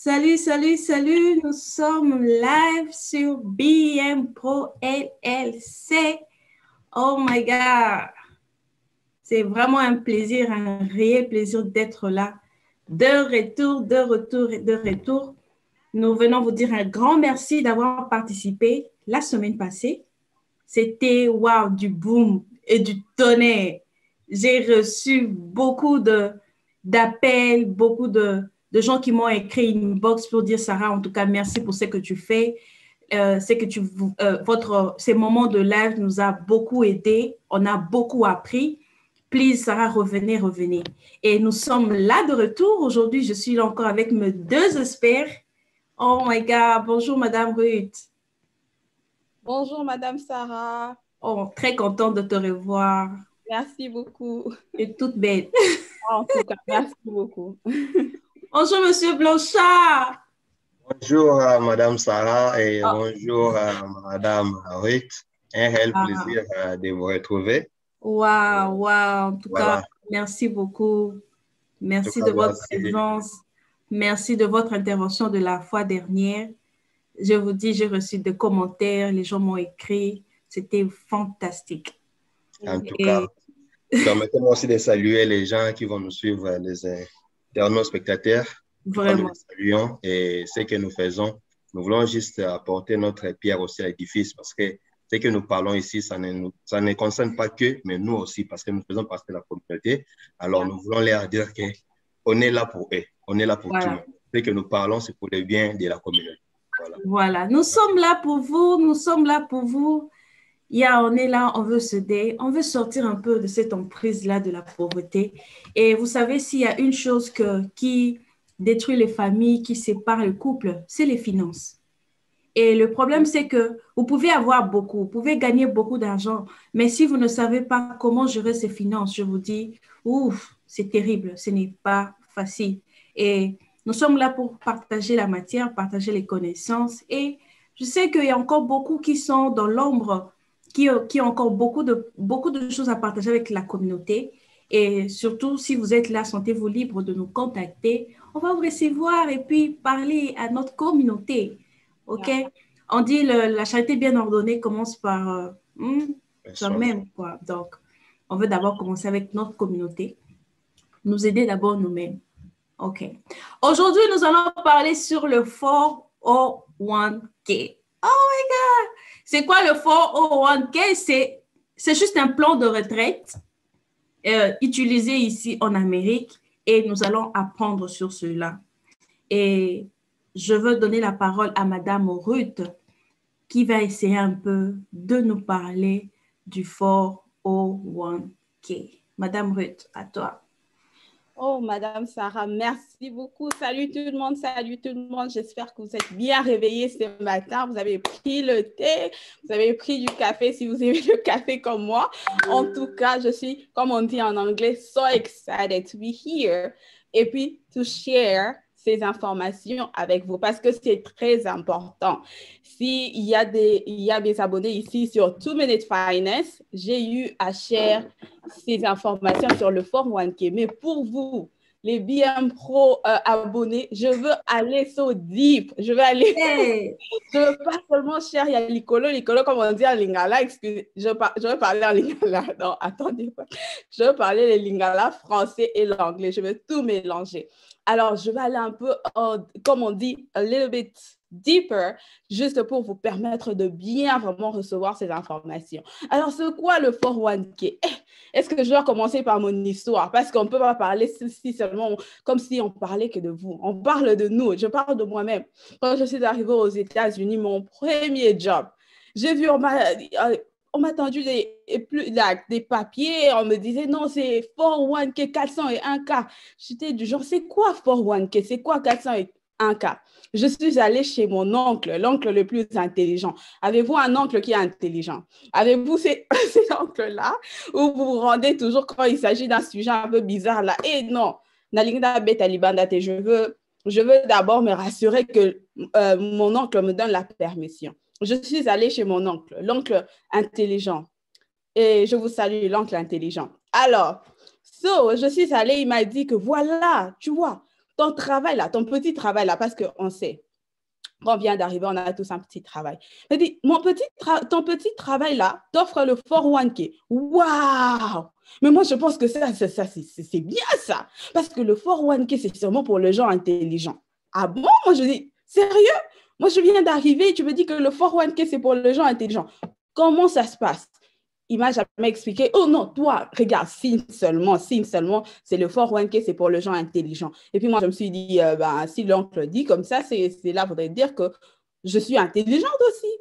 Salut, salut, salut. Nous sommes live sur BM Pro LLC. Oh my God. C'est vraiment un plaisir, un réel plaisir d'être là. De retour, de retour, de retour. Nous venons vous dire un grand merci d'avoir participé la semaine passée. C'était wow, du boom et du tonnerre. J'ai reçu beaucoup d'appels, beaucoup de gens qui m'ont écrit une box pour dire Sarah, en tout cas, merci pour ce que tu fais. C'est que ces moments de live nous a beaucoup aidés. On a beaucoup appris. Please, Sarah, revenez, revenez. Et nous sommes là de retour. Aujourd'hui, je suis là encore avec mes deux experts. Oh my God. Bonjour, Madame Ruth. Bonjour, Madame Sarah. Oh, très contente de te revoir. Merci beaucoup. Tu es toute belle. En tout cas, merci beaucoup. Bonjour, Monsieur Blanchard. Bonjour, Madame Sarah et bonjour, Madame Ruth. Un réel plaisir de vous retrouver. Waouh, waouh. En tout cas, merci beaucoup. Merci de votre présence. Merci de votre intervention de la fois dernière. Je vous dis, j'ai reçu des commentaires, les gens m'ont écrit. C'était fantastique. En tout cas, permettez-moi aussi de saluer les gens qui vont nous suivre, les internautes spectateurs. Vraiment. Nous les saluons et ce que nous faisons, nous voulons juste apporter notre pierre aussi à l'édifice parce que ce que nous parlons ici, ça ne concerne pas que, mais nous aussi, parce que nous faisons partie de la communauté. Alors, nous voulons leur dire qu'on est là pour eux, on est là pour tout le monde. Ce que nous parlons, c'est pour le bien de la communauté. Voilà. Nous sommes là pour vous, nous sommes là pour vous. On est là, on veut s'aider, on veut sortir un peu de cette emprise-là de la pauvreté. Et vous savez, s'il y a une chose qui détruit les familles, qui sépare le couple, c'est les finances. Et le problème, c'est que vous pouvez avoir beaucoup, vous pouvez gagner beaucoup d'argent, mais si vous ne savez pas comment gérer ces finances, je vous dis, ouf, c'est terrible, ce n'est pas facile. Et nous sommes là pour partager la matière, partager les connaissances. Et je sais qu'il y a encore beaucoup qui sont dans l'ombre, qui ont encore beaucoup de choses à partager avec la communauté. Et surtout, si vous êtes là, sentez-vous libre de nous contacter. On va vous recevoir et puis parler à notre communauté. OK? On dit la charité bien ordonnée commence par soi-même, quoi. Donc, on veut d'abord commencer avec notre communauté. Nous aider d'abord nous-mêmes. OK. Aujourd'hui, nous allons parler sur le 401k. Oh my God! C'est quoi le 401k? C'est juste un plan de retraite utilisé ici en Amérique et nous allons apprendre sur cela. Et je veux donner la parole à Madame Ruth qui va essayer un peu de nous parler du 401k. Madame Ruth, à toi. Oh, Madame Sarah, merci beaucoup. Salut tout le monde, salut tout le monde. J'espère que vous êtes bien réveillés ce matin. Vous avez pris le thé, vous avez pris du café si vous aimez le café comme moi. En tout cas, je suis, comme on dit en anglais, so excited to be here. Et puis, to share ces informations avec vous parce que c'est très important. S'il y a des abonnés ici sur 2 Minute Finance, j'ai eu à share ces informations sur le 401k. Mais pour vous, les BM Pro abonnés, je veux aller so deep. Je veux aller... Je veux pas seulement share, il y a l'icolo, comme on dit en lingala. Excusez, je veux parler en lingala. Non, attendez. Je veux parler le lingala français et l'anglais. Je veux tout mélanger. Alors, je vais aller un peu, comme on dit, a little bit deeper, juste pour vous permettre de bien vraiment recevoir ces informations. Alors, c'est quoi le 401k? Est-ce que je dois commencer par mon histoire? Parce qu'on ne peut pas parler si seulement comme si on parlait que de vous. On parle de nous. Je parle de moi-même. Quand je suis arrivée aux États-Unis, mon premier job, j'ai vu, on m'a tendu des papiers, on me disait non, c'est 401k, 401k. J'étais du genre, c'est quoi 401k? C'est quoi 401k? Je suis allée chez mon oncle, l'oncle le plus intelligent. Avez-vous un oncle qui est intelligent? Avez-vous ces oncles-là où vous vous rendez toujours quand il s'agit d'un sujet un peu bizarre là? Et non, je veux d'abord me rassurer que mon oncle me donne la permission. Je suis allée chez mon oncle, l'oncle intelligent. Et je vous salue, l'oncle intelligent. Alors, je suis allée, il m'a dit que voilà, tu vois, ton travail là, ton petit travail là, parce qu'on sait, quand on vient d'arriver, on a tous un petit travail. Elle dit, ton petit travail là t'offre le 401k. Waouh! Mais moi, je pense que ça c'est bien ça. Parce que le 401k, c'est sûrement pour les gens intelligents. Ah bon? Moi, je dis, sérieux? Moi, je viens d'arriver et tu me dis que le 401k, c'est pour les gens intelligents. Comment ça se passe? Il m'a jamais expliqué. Oh non, toi, regarde, signe seulement, c'est le 401k, c'est pour les gens intelligents. Et puis moi, je me suis dit, si l'oncle dit comme ça, c'est là, faudrait dire que je suis intelligente aussi.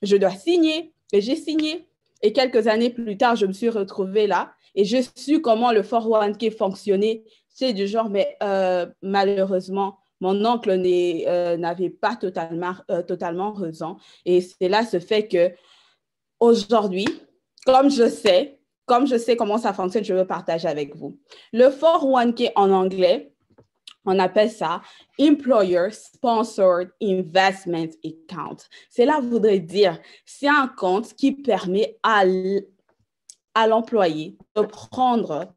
Je dois signer. Et j'ai signé. Et quelques années plus tard, je me suis retrouvée là et je su comment le 401k fonctionnait. C'est du genre, mais malheureusement, mon oncle n'avait pas totalement raison. Et cela se fait que aujourd'hui, comme je sais comment ça fonctionne, je veux partager avec vous. Le 401k en anglais, on appelle ça Employer Sponsored Investment Account. Cela voudrait dire, c'est un compte qui permet à l'employé de prendre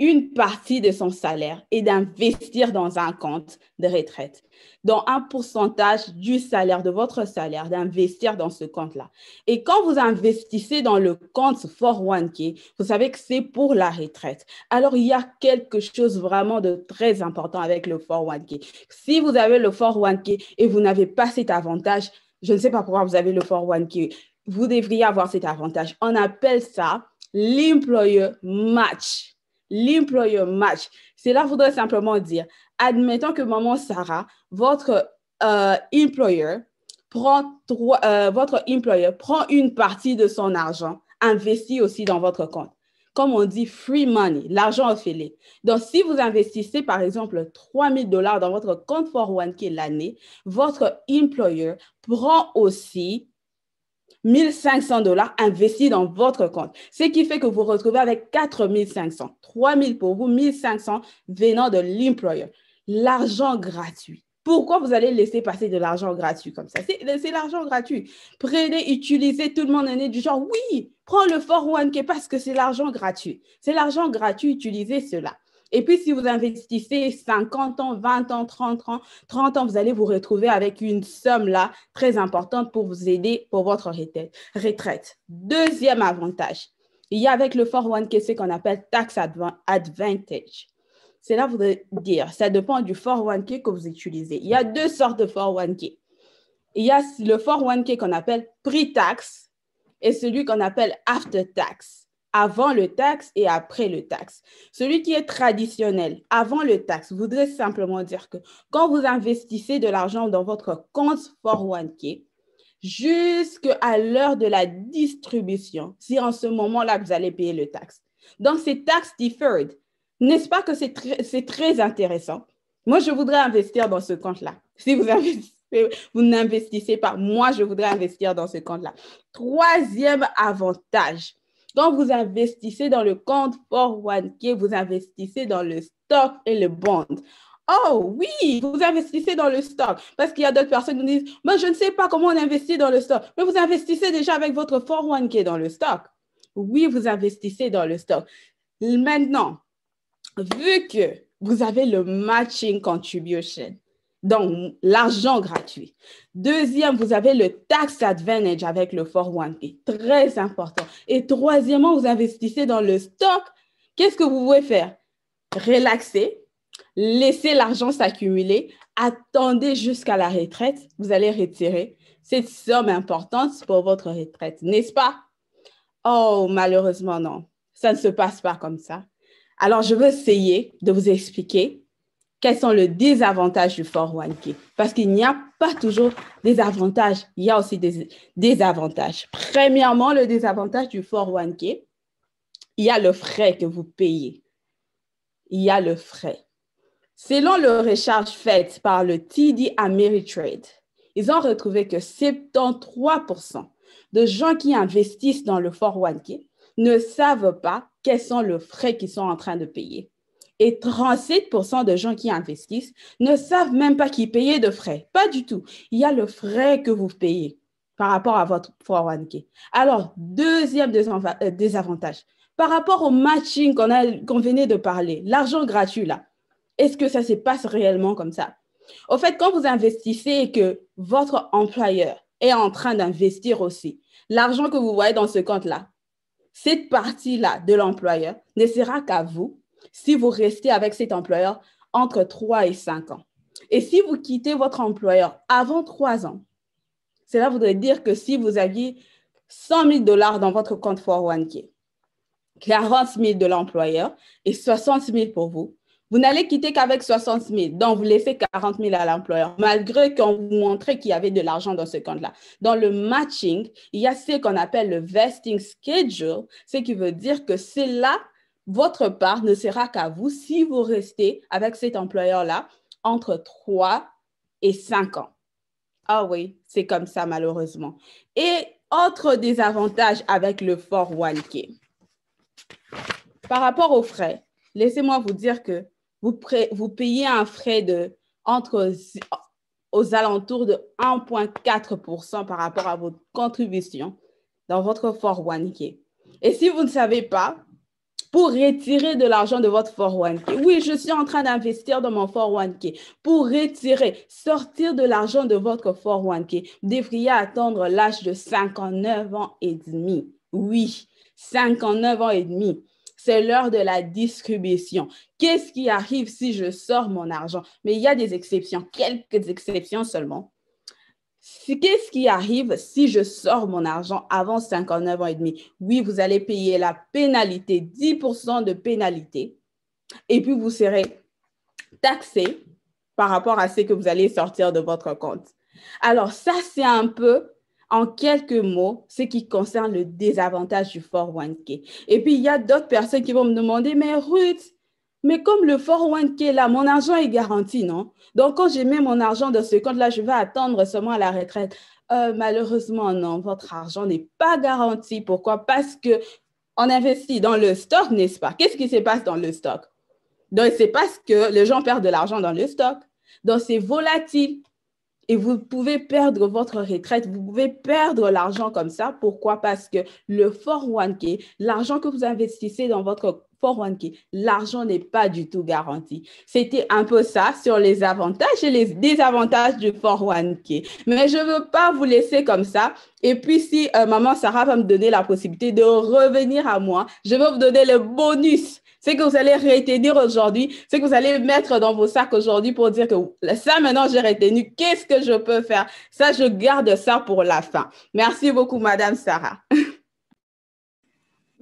une partie de son salaire et d'investir dans un compte de retraite, dans un pourcentage du salaire, de votre salaire, d'investir dans ce compte-là. Et quand vous investissez dans le compte 401k, vous savez que c'est pour la retraite. Alors, il y a quelque chose vraiment de très important avec le 401k. Si vous avez le 401k et vous n'avez pas cet avantage, je ne sais pas pourquoi vous avez le 401k, vous devriez avoir cet avantage. On appelle ça l'employer match. L'employer match. Cela voudrait simplement dire, admettons que maman Sarah, votre employer prend une partie de son argent, investit aussi dans votre compte. Comme on dit, free money, l'argent offert. Donc, si vous investissez, par exemple, $3,000 dans votre compte 401k l'année, votre employer prend aussi $1,500 investis dans votre compte. Ce qui fait que vous vous retrouvez avec 4,500. 3,000 pour vous, 1,500 venant de l'employeur. L'argent gratuit. Pourquoi vous allez laisser passer de l'argent gratuit comme ça? C'est l'argent gratuit. Prenez, utilisez, tout le monde est du genre, oui, prends le 401k parce que c'est l'argent gratuit. C'est l'argent gratuit, utilisez cela. Et puis, si vous investissez 50 ans, 20 ans, 30 ans, vous allez vous retrouver avec une somme là très importante pour vous aider pour votre retraite. Deuxième avantage, il y a avec le 401k ce qu'on appelle tax advantage. Cela voudrait dire, ça dépend du 401k que vous utilisez. Il y a deux sortes de 401k. Il y a le 401k qu'on appelle pre-tax et celui qu'on appelle after-tax. Avant le taxe et après le taxe. Celui qui est traditionnel, avant le taxe, voudrait simplement dire que quand vous investissez de l'argent dans votre compte 401k, jusqu'à l'heure de la distribution, c'est en ce moment-là que vous allez payer le taxe. Donc, c'est tax deferred. N'est-ce pas que c'est très intéressant? Moi, je voudrais investir dans ce compte-là. Si vous n'investissez pas, moi, je voudrais investir dans ce compte-là. Troisième avantage. Quand vous investissez dans le compte 401k, vous investissez dans le stock et le bond. Oh oui, vous investissez dans le stock. Parce qu'il y a d'autres personnes qui nous disent, mais je ne sais pas comment on investit dans le stock. Mais vous investissez déjà avec votre 401k dans le stock. Oui, vous investissez dans le stock. Maintenant, vu que vous avez le matching contribution, donc l'argent gratuit. Deuxième, vous avez le tax advantage avec le 401k, très important. Et troisièmement, vous investissez dans le stock. Qu'est-ce que vous pouvez faire? Relaxer, laisser l'argent s'accumuler, attendez jusqu'à la retraite, vous allez retirer cette somme importante pour votre retraite, n'est-ce pas? Oh, malheureusement, non. Ça ne se passe pas comme ça. Alors, je vais essayer de vous expliquer quels sont les désavantages du 401k. Parce qu'il n'y a pas toujours des avantages, il y a aussi des désavantages. Premièrement, le désavantage du 401k, il y a le frais que vous payez. Il y a le frais. Selon le recherche faite par le TD Ameritrade, ils ont retrouvé que 73% de gens qui investissent dans le 401k ne savent pas quels sont les frais qu'ils sont en train de payer. Et 37% de gens qui investissent ne savent même pas qu'ils payaient de frais. Pas du tout. Il y a le frais que vous payez par rapport à votre 401k. Alors, deuxième désavantage, par rapport au matching qu'on venait de parler, l'argent gratuit là, est-ce que ça se passe réellement comme ça? Au fait, quand vous investissez et que votre employeur est en train d'investir aussi, l'argent que vous voyez dans ce compte-là, cette partie-là de l'employeur ne sera qu'à vous si vous restez avec cet employeur entre 3 et 5 ans. Et si vous quittez votre employeur avant 3 ans, cela voudrait dire que si vous aviez 100 000 $ dans votre compte 401k, 40 000 de l'employeur et 60 000 pour vous, vous n'allez quitter qu'avec 60 000, donc vous laissez 40 000 à l'employeur, malgré qu'on vous montrait qu'il y avait de l'argent dans ce compte-là. Dans le matching, il y a ce qu'on appelle le vesting schedule, ce qui veut dire que c'est là, votre part ne sera qu'à vous si vous restez avec cet employeur-là entre 3 et 5 ans. Ah oui, c'est comme ça malheureusement. Et autre désavantage avec le 401k. Par rapport aux frais, laissez-moi vous dire que vous payez un frais aux alentours de 1,4% par rapport à votre contribution dans votre 401k. Et si vous ne savez pas, pour retirer de l'argent de votre 401k, oui, je suis en train d'investir dans mon 401k. Pour retirer, sortir de l'argent de votre 401k, vous devriez attendre l'âge de 59 ans et demi. Oui, 59 ans et demi. C'est l'heure de la distribution. Qu'est-ce qui arrive si je sors mon argent? Mais il y a des exceptions, quelques exceptions seulement. Qu'est-ce qui arrive si je sors mon argent avant 59 ans et demi? Oui, vous allez payer la pénalité, 10% de pénalité, et puis vous serez taxé par rapport à ce que vous allez sortir de votre compte. Alors ça, c'est un peu, en quelques mots, ce qui concerne le désavantage du 401k. Et puis, il y a d'autres personnes qui vont me demander, mais Ruth, mais comme le 401k, là, mon argent est garanti, non? Donc, quand je mets mon argent dans ce compte-là, je vais attendre seulement à la retraite. Malheureusement, non, votre argent n'est pas garanti. Pourquoi? Parce qu'on investit dans le stock, n'est-ce pas? Qu'est-ce qui se passe dans le stock? Donc, c'est parce que les gens perdent de l'argent dans le stock. Donc, c'est volatile. Et vous pouvez perdre votre retraite, vous pouvez perdre l'argent comme ça. Pourquoi? Parce que le 401k, l'argent que vous investissez dans votre 401k, l'argent n'est pas du tout garanti. C'était un peu ça sur les avantages et les désavantages du 401k. Mais je ne veux pas vous laisser comme ça. Et puis, si maman Sarah va me donner la possibilité de revenir à moi, je vais vous donner le bonus. C'est que vous allez retenir aujourd'hui, c'est que vous allez mettre dans vos sacs aujourd'hui pour dire que ça, maintenant, j'ai retenu. Qu'est-ce que je peux faire? Ça, je garde ça pour la fin. Merci beaucoup, Madame Sarah.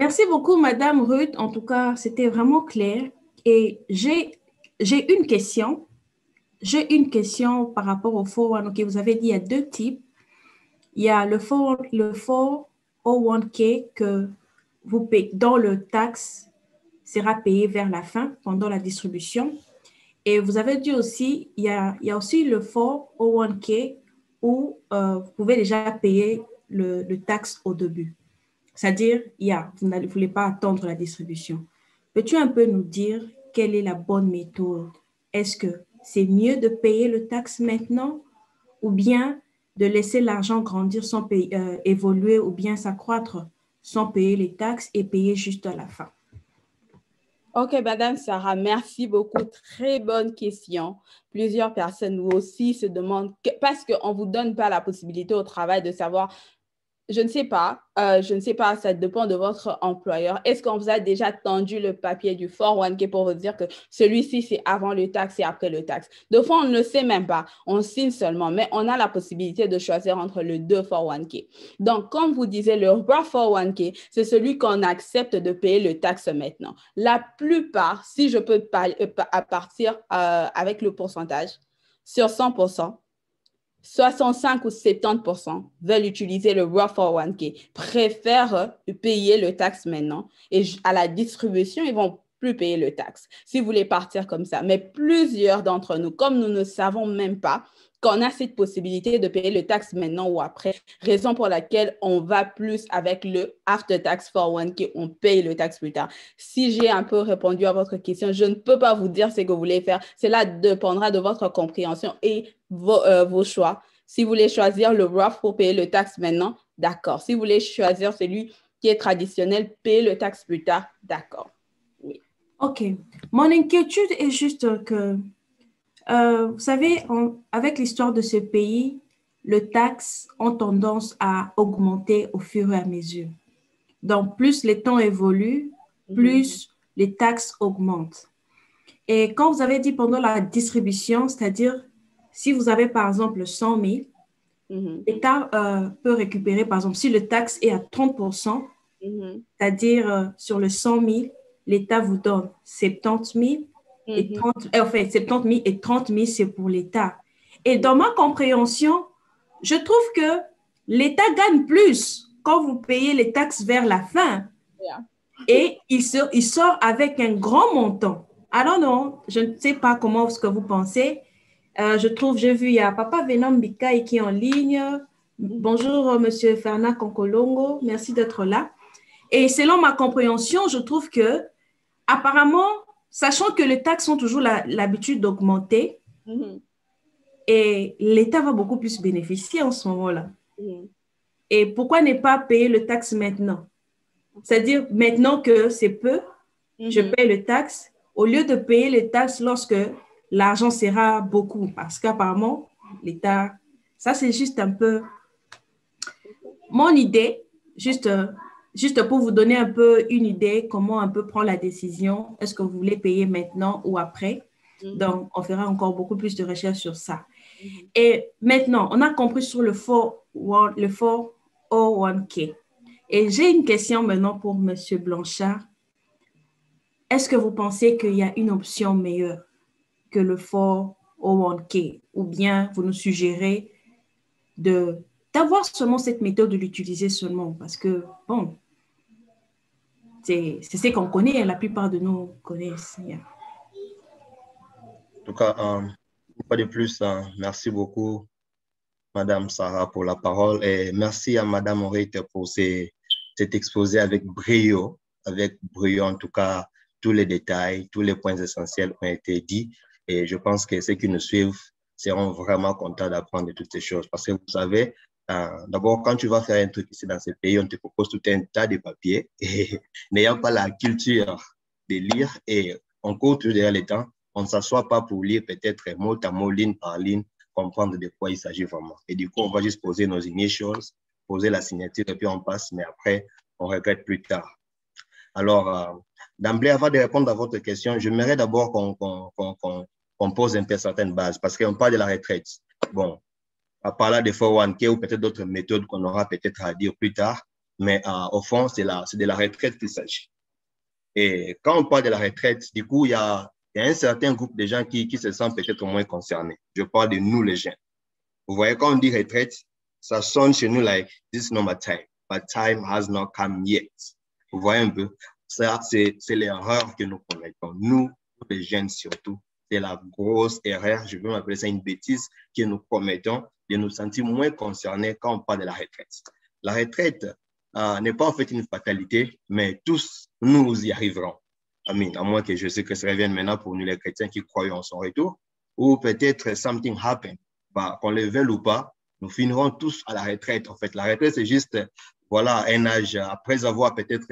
Merci beaucoup, Madame Ruth. En tout cas, c'était vraiment clair. Et j'ai une question. J'ai une question par rapport au 401k. Vous avez dit il y a deux types. Il y a le 401k que vous payez dans le taxe sera payé vers la fin, pendant la distribution. Et vous avez dit aussi, il y a aussi le 401k où vous pouvez déjà payer le taxe au début. C'est-à-dire, vous ne voulez pas attendre la distribution. Peux-tu un peu nous dire quelle est la bonne méthode? Est-ce que c'est mieux de payer le taxe maintenant ou bien de laisser l'argent grandir sans évoluer ou bien s'accroître sans payer les taxes et payer juste à la fin? OK, Madame Sarah, merci beaucoup. Très bonne question. Plusieurs personnes aussi se demandent, parce qu'on ne vous donne pas la possibilité au travail de savoir, je ne sais pas, ça dépend de votre employeur. Est-ce qu'on vous a déjà tendu le papier du 401k pour vous dire que celui-ci, c'est avant le taxe et après le taxe? De fois, on ne le sait même pas. On signe seulement, mais on a la possibilité de choisir entre les deux 401k. Donc, comme vous disiez, le Roth 401k, c'est celui qu'on accepte de payer le taxe maintenant. La plupart, si je peux partir avec le pourcentage, sur 100%, 65 ou 70% veulent utiliser le Roth 401k, préfèrent payer le taxe maintenant et à la distribution, ils vont plus payer le taxe si vous voulez partir comme ça. Mais plusieurs d'entre nous, comme nous ne savons même pas qu'on a cette possibilité de payer le taxe maintenant ou après, raison pour laquelle on va plus avec le after tax 401k, on paye le taxe plus tard. Si j'ai un peu répondu à votre question, je ne peux pas vous dire ce que vous voulez faire. Cela dépendra de votre compréhension et vos choix. Si vous voulez choisir le Roth pour payer le taxe maintenant, d'accord. Si vous voulez choisir celui qui est traditionnel, payer le taxe plus tard, d'accord. Oui. OK. Mon inquiétude est juste que, vous savez, avec l'histoire de ce pays, les taxes ont tendance à augmenter au fur et à mesure. Donc, plus les temps évoluent, plus les taxes augmentent. Et quand vous avez dit pendant la distribution, c'est-à-dire si vous avez par exemple 100 000, l'État peut récupérer, par exemple, si le taxe est à 30%, c'est-à-dire sur le 100 000, l'État vous donne 70 000 et 30, enfin, 70 000 et 30 000, c'est pour l'État. Et dans ma compréhension, je trouve que l'État gagne plus quand vous payez les taxes vers la fin. Yeah. Et il sort avec un grand montant. Alors non, je ne sais pas comment ce que vous pensez. J'ai vu, il y a Papa Venom Bikai qui est en ligne. Bonjour, Monsieur Fernand Konkolongo. Merci d'être là. Et selon ma compréhension, je trouve que, apparemment, sachant que les taxes ont toujours l'habitude d'augmenter, et l'État va beaucoup plus bénéficier en ce moment-là. Et pourquoi ne pas payer le taxe maintenant? C'est-à-dire, maintenant que c'est peu, je paye le taxe, au lieu de payer les taxes lorsque l'argent sera beaucoup. Parce qu'apparemment, l'État, ça c'est juste un peu mon idée, juste pour vous donner un peu une idée, comment un peu prendre la décision. Est-ce que vous voulez payer maintenant ou après? Donc, on fera encore beaucoup plus de recherches sur ça. Et maintenant, on a compris sur le 401k. Et j'ai une question maintenant pour M. Blanchard. Est-ce que vous pensez qu'il y a une option meilleure que le 401k? Ou bien vous nous suggérez d'avoir seulement cette méthode, de l'utiliser seulement? Parce que, bon, c'est ce qu'on connaît, la plupart de nous connaissent. Yeah. En tout cas, une fois de plus, merci beaucoup, Madame Sarah, pour la parole. Et merci à Madame Orite pour cet exposé avec brio, en tout cas, tous les détails, tous les points essentiels ont été dits. Et je pense que ceux qui nous suivent seront vraiment contents d'apprendre de toutes ces choses. Parce que vous savez, d'abord, quand tu vas faire un truc ici dans ce pays, on te propose tout un tas de papiers. Et n'ayant pas la culture de lire, et on court tout derrière les temps, on ne s'assoit pas pour lire peut-être mot à mot, ligne par ligne, comprendre de quoi il s'agit vraiment. Et du coup, on va juste poser nos initials, poser la signature et puis on passe, mais après, on regrette plus tard. Alors, d'emblée, avant de répondre à votre question, j'aimerais d'abord qu'on pose un peu certaines bases parce qu'on parle de la retraite. Bon, à parler de 401k ou peut-être d'autres méthodes qu'on aura peut-être à dire plus tard, mais au fond, c'est de la retraite qu'il s'agit. Et quand on parle de la retraite, du coup, il y a un certain groupe de gens qui se sentent peut-être moins concernés. Je parle de nous, les jeunes. Vous voyez, quand on dit retraite, ça sonne chez nous like, this is not my time, but time has not come yet. Vous voyez un peu, ça, c'est l'erreur que nous commettons. Nous, les jeunes surtout, c'est la grosse erreur, je veux m'appeler ça une bêtise, que nous commettons de nous sentir moins concernés quand on parle de la retraite. La retraite n'est pas en fait une fatalité, mais tous, nous y arriverons. Amen. À moins que je sais que ça revienne maintenant pour nous les chrétiens qui croient en son retour, ou peut-être something happen, qu'on le veuille ou pas, nous finirons tous à la retraite. En fait, la retraite, c'est juste, voilà, un âge, après avoir peut-être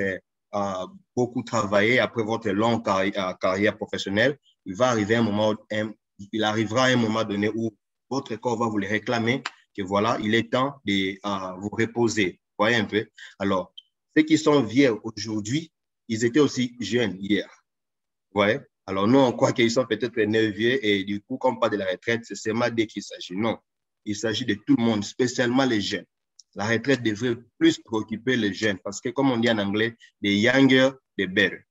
beaucoup travaillé, après votre longue carrière professionnelle, il arrivera un moment donné où votre corps va vous le réclamer, que voilà, il est temps de vous reposer. Vous voyez un peu? Alors, ceux qui sont vieux aujourd'hui, ils étaient aussi jeunes hier. Vous voyez? Alors, nous, on croit qu'ils sont peut-être nés vieux et du coup, quand on parle de la retraite, c'est seulement dès qu'il s'agit. Non, il s'agit de tout le monde, spécialement les jeunes. La retraite devrait plus préoccuper les jeunes parce que, comme on dit en anglais, the younger, the better.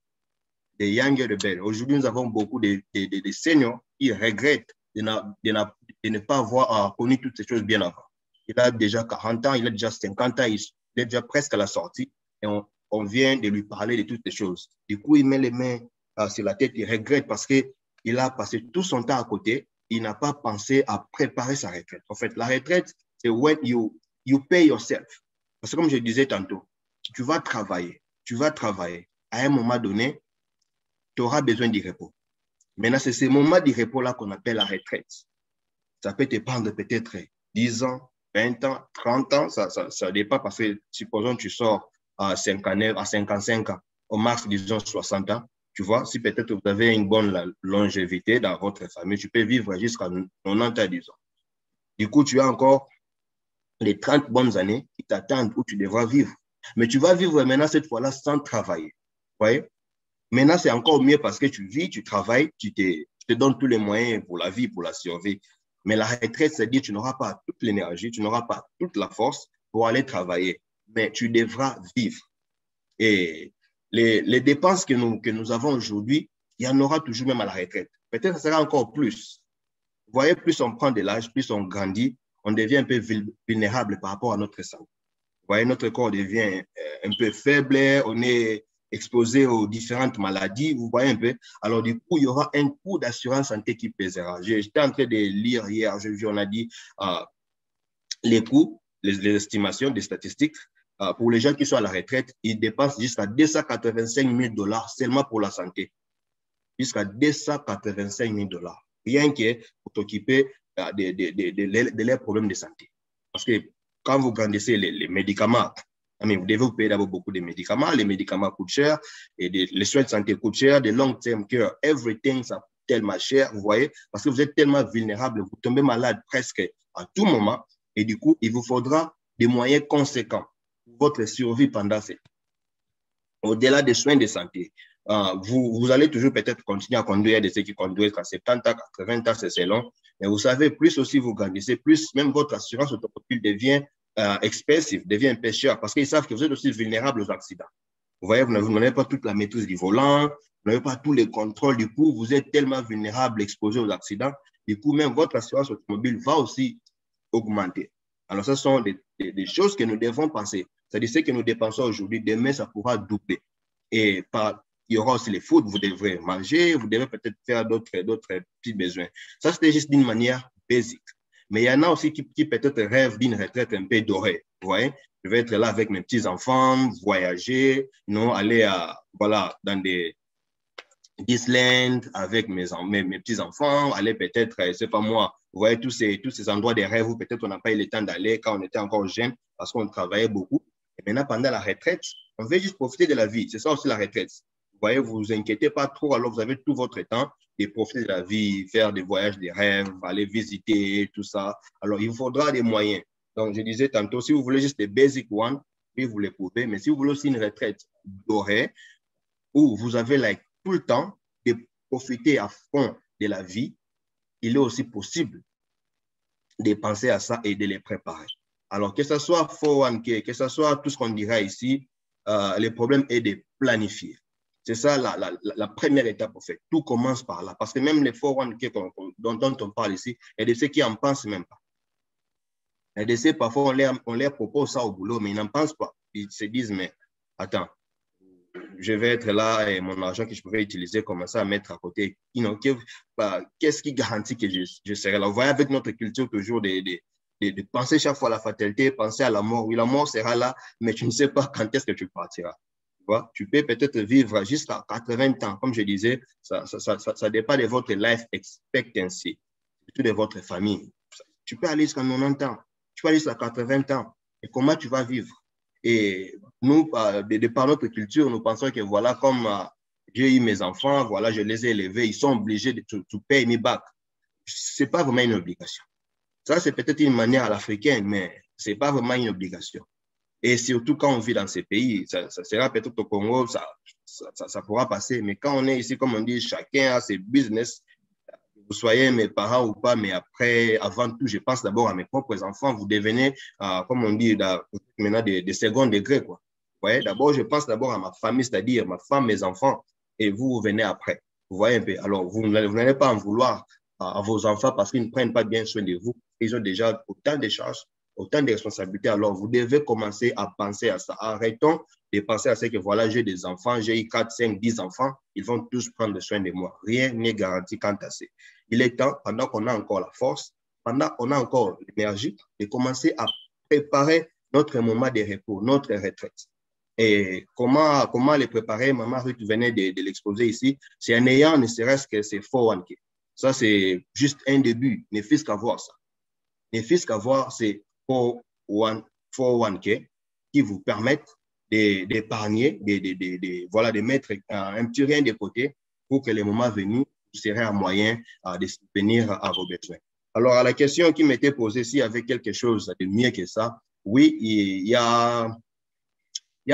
The younger, the better. Aujourd'hui, nous avons beaucoup de seniors qui regrettent de ne pas avoir connu toutes ces choses bien avant. Il a déjà 40 ans, il a déjà 50 ans, il est déjà presque à la sortie et on vient de lui parler de toutes ces choses. Du coup, il met les mains sur la tête, il regrette parce qu'il a passé tout son temps à côté, il n'a pas pensé à préparer sa retraite. En fait, la retraite, c'est when you pay yourself. Parce que comme je disais tantôt, tu vas travailler. À un moment donné, tu auras besoin du repos. Maintenant, c'est ce moment du repos-là qu'on appelle la retraite. Ça peut te prendre peut-être 10 ans, 20 ans, 30 ans, ça dépend parce que supposons que tu sors à 55 ans, au max, disons 60 ans, Tu vois, si peut-être vous avez une bonne longévité dans votre famille, tu peux vivre jusqu'à 90 ans. Du coup, tu as encore les 30 bonnes années qui t'attendent où tu devras vivre. Mais tu vas vivre maintenant cette fois-là sans travailler. Vous voyez? Maintenant, c'est encore mieux parce que tu vis, tu travailles, tu te donnes tous les moyens pour la vie, pour la survie. Mais la retraite, c'est-à-dire que tu n'auras pas toute l'énergie, tu n'auras pas toute la force pour aller travailler. Mais tu devras vivre. Et les dépenses que nous avons aujourd'hui, il y en aura toujours même à la retraite. Peut-être que ça sera encore plus. Vous voyez, plus on prend de l'âge, plus on grandit, on devient un peu vulnérable par rapport à notre santé. Vous voyez, notre corps devient un peu faible, on est exposé aux différentes maladies, vous voyez un peu. Alors, du coup, il y aura un coût d'assurance santé qui pèsera. J'étais en train de lire hier, on a dit les coûts, les estimations des statistiques, pour les gens qui sont à la retraite, ils dépensent jusqu'à 285 000 $ seulement pour la santé. Jusqu'à 285 000 $. Rien que pour t'occuper de leurs problèmes de santé. Parce que quand vous grandissez les médicaments, vous devez vous payer d'abord beaucoup de médicaments. Les médicaments coûtent cher, et les soins de santé coûtent cher, des long term care, everything, ça coûte tellement cher, vous voyez, parce que vous êtes tellement vulnérable, vous tombez malade presque à tout moment, et du coup, il vous faudra des moyens conséquents pour votre survie pendant cette. Au-delà des soins de santé, vous allez toujours peut-être continuer à conduire de ceux qui conduisent à 70 ans, 80 ans, c'est long. Mais vous savez, plus aussi vous grandissez, plus même votre assurance automobile devient expensive, devient un peu cher, parce qu'ils savent que vous êtes aussi vulnérable aux accidents. Vous voyez, vous n'avez pas toute la maîtrise du volant, vous n'avez pas tous les contrôles, du coup, vous êtes tellement vulnérable, exposé aux accidents, du coup, même votre assurance automobile va aussi augmenter. Alors, ce sont des choses que nous devons penser. C'est-à-dire, ce que nous dépensons aujourd'hui, demain, ça pourra doubler. Et il y aura aussi les food, vous devrez manger, vous devez peut-être faire d'autres petits besoins. Ça, c'était juste d'une manière basique. Mais il y en a aussi qui peut-être rêvent d'une retraite un peu dorée. Vous voyez, je vais être là avec mes petits-enfants, voyager, aller voilà, dans des Disneyland avec mes petits-enfants, aller peut-être, c'est pas moi, vous voyez, tous ces endroits de rêve où peut-être on n'a pas eu le temps d'aller quand on était encore jeune parce qu'on travaillait beaucoup. Et maintenant, pendant la retraite, on veut juste profiter de la vie. C'est ça aussi la retraite. Vous voyez, vous vous inquiétez pas trop, alors vous avez tout votre temps de profiter de la vie, faire des voyages de rêve, aller visiter, tout ça. Alors, il vous faudra des moyens. Donc, je disais tantôt, si vous voulez juste des basic ones, oui, vous les pouvez, mais si vous voulez aussi une retraite dorée, où vous avez tout le temps de profiter à fond de la vie, il est aussi possible de penser à ça et de les préparer. Alors, que ce soit 401k, que ce soit tout ce qu'on dira ici, le problème est de planifier. C'est ça la première étape, en fait. Tout commence par là. Parce que même les 401k dont on parle ici, il y a de ceux qui n'en pensent même pas. Il y a de ceux, parfois, on leur propose ça au boulot, mais ils n'en pensent pas. Ils se disent, mais attends, je vais être là et mon argent que je pourrais utiliser, commencer à mettre à côté. Qu'est-ce qui garantit que je serai là? Vous voyez, avec notre culture toujours de penser chaque fois à la fatalité, penser à la mort. Oui, la mort sera là, mais tu ne sais pas quand est-ce que tu partiras. Tu peux peut-être vivre jusqu'à 80 ans. Comme je disais, ça dépend de votre life expectancy, surtout de votre famille. Tu peux aller jusqu'à 90 ans, tu peux aller jusqu'à 80 ans. Et comment tu vas vivre? Et nous, de par notre culture, nous pensons que voilà, comme j'ai eu mes enfants, voilà, je les ai élevés, ils sont obligés de payer mes bacs. Ce n'est pas vraiment une obligation. Ça, c'est peut-être une manière à l'africaine, mais ce n'est pas vraiment une obligation. Et surtout quand on vit dans ces pays, ça sera peut-être au Congo, ça pourra passer. Mais quand on est ici, comme on dit, chacun a ses business. Vous soyez mes parents ou pas, mais après, avant tout, je pense d'abord à mes propres enfants. Vous devenez, comme on dit, maintenant des second degré, quoi. Vous voyez, d'abord, je pense d'abord à ma famille, c'est-à-dire ma femme, mes enfants, et vous venez après. Vous voyez un peu. Alors, vous n'allez pas en vouloir à vos enfants parce qu'ils ne prennent pas bien soin de vous. Ils ont déjà autant de charges, autant de responsabilités. Alors, vous devez commencer à penser à ça. Arrêtons de penser à ce que, voilà, j'ai des enfants, j'ai eu 4, 5, 10 enfants, ils vont tous prendre soin de moi. Rien n'est garanti quant à ça. Il est temps, pendant qu'on a encore la force, pendant qu'on a encore l'énergie, de commencer à préparer notre moment de repos, notre retraite. Et comment les préparer? Maman Ruth venait de l'exposer ici. C'est en ayant ne serait-ce que ces 401k. Ça, c'est juste un début. Ne fût-ce qu'avoir ça. Ne fût-ce qu'avoir ces 401k qui vous permettent d'épargner, voilà, de mettre un petit rien de côté pour que le moment venu, vous serez en moyen de subvenir à vos besoins. Alors, à la question qui m'était posée, s'il y avait quelque chose de mieux que ça, oui, il y a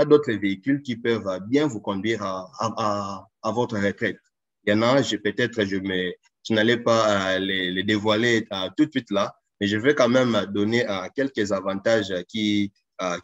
d'autres véhicules qui peuvent bien vous conduire à votre retraite. Il y en a, peut-être, je n'allais pas les dévoiler tout de suite là, mais je vais quand même donner quelques avantages qui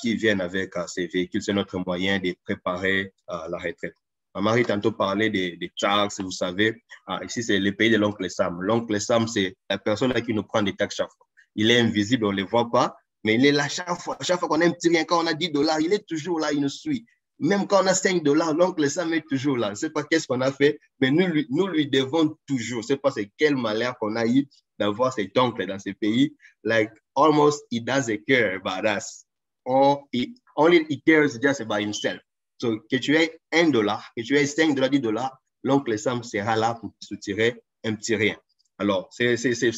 viennent avec ces véhicules. C'est notre moyen de préparer la retraite. Marie tantôt parlait des taxes, vous savez. Ici, c'est le pays de l'oncle Sam. L'oncle Sam, c'est la personne qui nous prend des taxes chaque fois. Il est invisible, on ne le voit pas, mais il est là chaque fois. Chaque fois qu'on a un petit rien, quand on a $10, il est toujours là, il nous suit. Même quand on a $5, l'oncle Sam est toujours là. Je ne sais pas qu'est-ce qu'on a fait, mais nous lui devons toujours. Je ne sais pas c'est quel malheur qu'on a eu d'avoir cet oncle dans ce pays. Like, almost he doesn't care about us. Only he cares just about himself. So, que tu aies $1, que tu aies $5, $10, l'oncle Sam sera là pour te soutirer un petit rien. Alors, c'est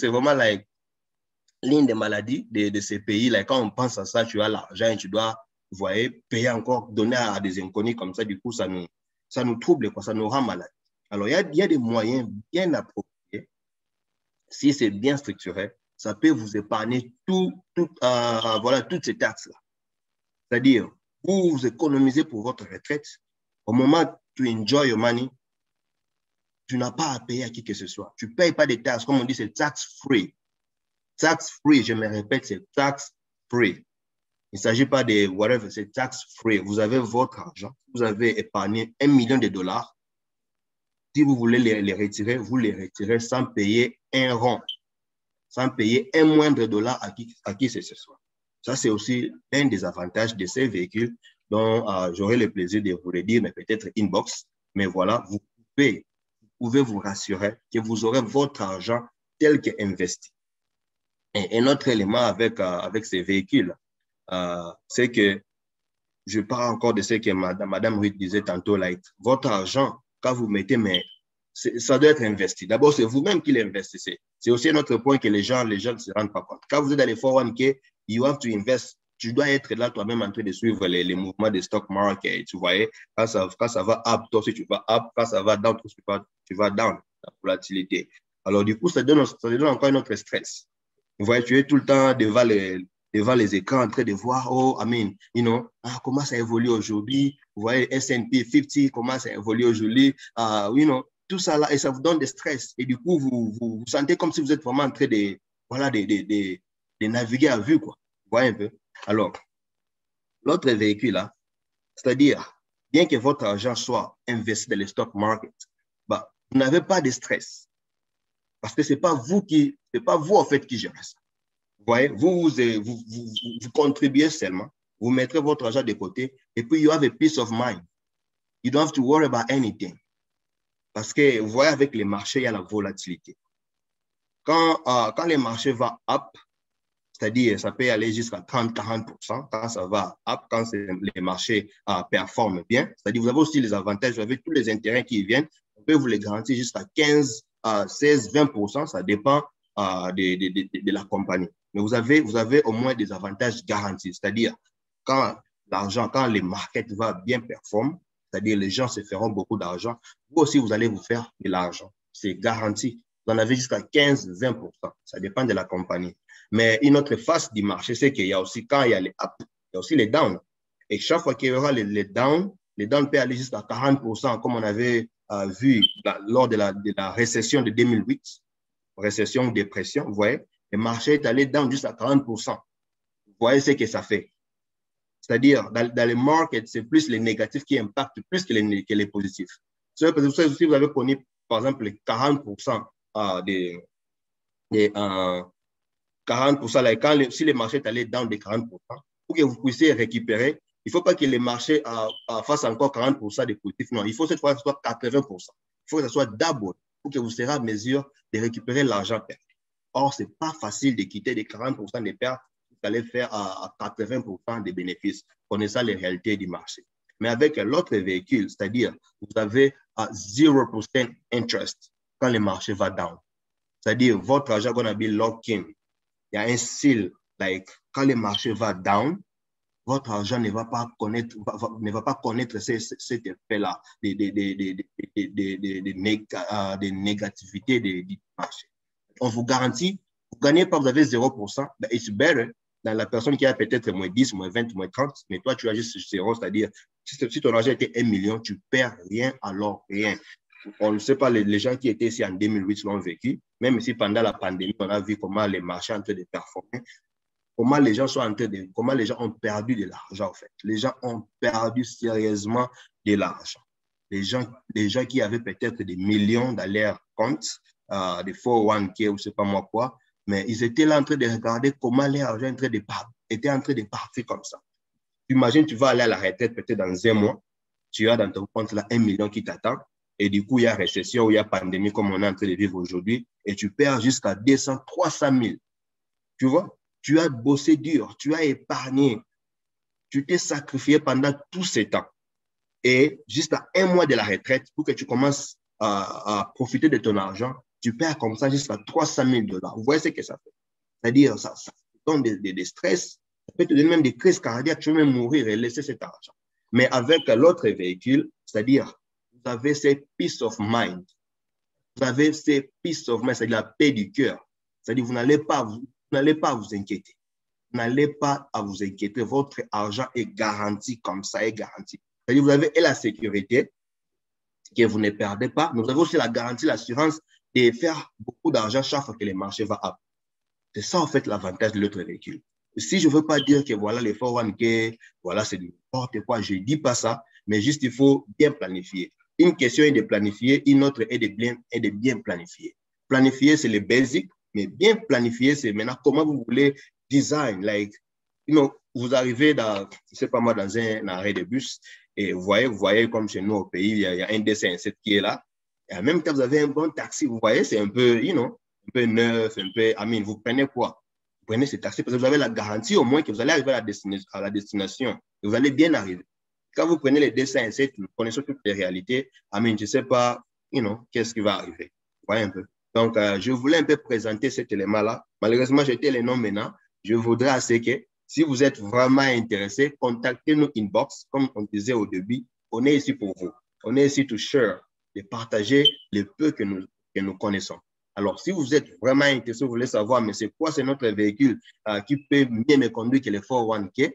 vraiment like, l'une des maladies de ces pays. Like, quand on pense à ça, tu as l'argent et tu dois, vous voyez, payer encore, donner à des inconnus comme ça. Du coup, ça nous trouble, quoi, ça nous rend malade. Alors, il y a des moyens bien appropriés. Si c'est bien structuré, ça peut vous épargner voilà, toutes ces taxes-là. C'est-à-dire, vous économisez pour votre retraite. Au moment où tu enjoy your money, tu n'as pas à payer à qui que ce soit. Tu ne payes pas des taxes. Comme on dit, c'est tax-free. Tax-free, je me répète, c'est tax-free. Il ne s'agit pas de whatever, c'est tax-free. Vous avez votre argent. Vous avez épargné $1 million. Si vous voulez les retirer, vous les retirez sans payer un rond, sans payer un moindre dollar à qui que ce soit. Ça, c'est aussi un des avantages de ces véhicules dont j'aurai le plaisir de vous le dire, mais peut-être inbox. Mais voilà, vous pouvez vous rassurer que vous aurez votre argent tel qu'investi. Et un autre élément avec ces véhicules, c'est que je parle encore de ce que Madame Ruth disait tantôt, like, votre argent, quand vous mettez, mais ça doit être investi. D'abord, c'est vous-même qui l'investissez. C'est aussi un autre point que les gens ne se rendent pas compte. Quand vous êtes dans les 401k, you have to invest. Tu dois être là toi-même en train de suivre les mouvements des stock market. Tu voyais, quand ça va up, toi aussi tu vas up. Quand ça va down, toi aussi tu vas down, la volatilité. Alors, du coup, ça donne encore un autre stress. Vous voyez, tu es tout le temps devant les écrans en train de voir, oh, I mean, you know, comment ça évolue aujourd'hui. Vous voyez, S&P 50, comment ça évolue aujourd'hui. You know, tout ça là, et ça vous donne des stress. Et du coup, vous sentez comme si vous êtes vraiment en train de naviguer à vue, quoi. Vous voyez un peu? Alors, l'autre véhicule là, c'est-à-dire, bien que votre argent soit investi dans les stock market, bah, vous n'avez pas de stress. Parce que ce n'est pas vous en fait qui gérez ça. Vous voyez, vous contribuez seulement, vous mettrez votre argent de côté, et puis you have a peace of mind. You don't have to worry about anything. Parce que vous voyez, avec les marchés, il y a la volatilité. Quand les marchés vont up, c'est-à-dire ça peut aller jusqu'à 30-40%, quand ça va up, quand les marchés performent bien, c'est-à-dire vous avez aussi les avantages, vous avez tous les intérêts qui viennent, on peut vous les garantir jusqu'à 15, 16, 20%, ça dépend de la compagnie. Mais vous avez au moins des avantages garantis, c'est-à-dire quand les markets vont bien performer, c'est-à-dire les gens se feront beaucoup d'argent, vous aussi vous allez vous faire de l'argent, c'est garanti. Vous en avez jusqu'à 15-20%, ça dépend de la compagnie. Mais une autre face du marché, c'est qu'il y a aussi, quand il y a les up, il y a aussi les down. Et chaque fois qu'il y aura les down peuvent aller jusqu'à 40%, comme on avait vu lors de la récession de 2008, récession ou dépression, vous voyez, le marché est allé down jusqu'à 40%. Vous voyez ce que ça fait. C'est-à-dire, dans les markets, c'est plus les négatifs qui impactent plus que les positifs. Si vous avez connu, par exemple, les 40% 40%, là, si les marchés sont allés down de 40%, pour que vous puissiez récupérer, il ne faut pas que les marchés fassent encore 40% de positifs. Non, il faut cette fois que ce soit 80%. Il faut que ce soit double pour que vous serez en mesure de récupérer l'argent perdu. Or, ce n'est pas facile de quitter les 40% des pertes. Vous allez faire à 80% des bénéfices. Connaissant les réalités du marché. Mais avec l'autre véhicule, c'est-à-dire vous avez 0% interest quand le marché va down. C'est-à-dire votre argent going to be locked in. Il y a un style, like, quand le marché va down, votre argent ne va pas connaître, ne va pas connaître cet effet-là, des négativités du marché. On vous garantit, vous ne gagnez pas, vous avez 0%, ben it's better dans la personne qui a peut-être moins 10, moins 20, moins 30, mais toi, tu as juste 0, c'est-à-dire, si ton argent était 1 million, tu perds rien, alors rien. On ne sait pas, les gens qui étaient ici en 2008 l'ont vécu, même si pendant la pandémie, on a vu comment les marchés sont en train de performer, comment les gens sont en train de, comment les gens ont perdu de l'argent, en fait. Les gens ont perdu sérieusement de l'argent. Les gens qui avaient peut-être des millions dans leur compte, des 401k ou je ne sais pas moi quoi, mais ils étaient là en train de regarder comment leur argent était en train de partir comme ça. Imagine, tu vas aller à la retraite peut-être dans 1 mois, tu as dans ton compte là 1 million qui t'attend, et du coup, il y a récession ou il y a pandémie comme on est en train de vivre aujourd'hui, et tu perds jusqu'à 200, 300 000. Tu vois? Tu as bossé dur, tu as épargné, tu t'es sacrifié pendant tous ces temps. Et jusqu'à 1 mois de la retraite, pour que tu commences à profiter de ton argent, tu perds comme ça jusqu'à 300 000 $. Vous voyez ce que ça fait? C'est-à-dire, ça te donne des stress, ça peut te donner même des crises cardiaques, tu peux même mourir et laisser cet argent. Mais avec l'autre véhicule, c'est-à-dire, vous avez ces peace of mind. Vous avez ces peace of mind, c'est-à-dire la paix du cœur. C'est-à-dire, vous n'allez pas à vous inquiéter. Vous n'allez pas à vous inquiéter. Votre argent est garanti comme ça, est garanti. C'est-à-dire, vous avez la sécurité que vous ne perdez pas, mais vous avez aussi la garantie, l'assurance de faire beaucoup d'argent chaque fois que le marché va up. C'est ça, en fait, l'avantage de l'autre véhicule. Si je ne veux pas dire que voilà, les 401k, voilà, c'est n'importe quoi, je ne dis pas ça, mais juste il faut bien planifier. Une question est de planifier, une autre est de bien planifier. Planifier, c'est le basic, mais bien planifier, c'est maintenant comment vous voulez design, like, vous arrivez dans, je sais pas moi, dans un arrêt de bus et vous voyez comme chez nous au pays, il y a un DC-17 qui est là. Et en même temps, vous avez un bon taxi, vous voyez, c'est un peu, un peu neuf, un peu, vous prenez quoi? Vous prenez ce taxi parce que vous avez la garantie au moins que vous allez arriver à la destination. Et vous allez bien arriver. Quand vous prenez les DC-17, vous connaissez toutes les réalités. Je ne sais pas, qu'est-ce qui va arriver. Vous voyez un peu. Donc, je voulais un peu présenter cet élément-là. Malheureusement, j'étais les noms maintenant. Je voudrais assez que, si vous êtes vraiment intéressé, contactez-nous inbox. Comme on disait au début, on est ici pour vous. On est ici to share, de partager le peu que nous connaissons. Alors, si vous êtes vraiment intéressé, vous voulez savoir, mais c'est quoi, c'est notre véhicule qui peut mieux me conduire que les 401k,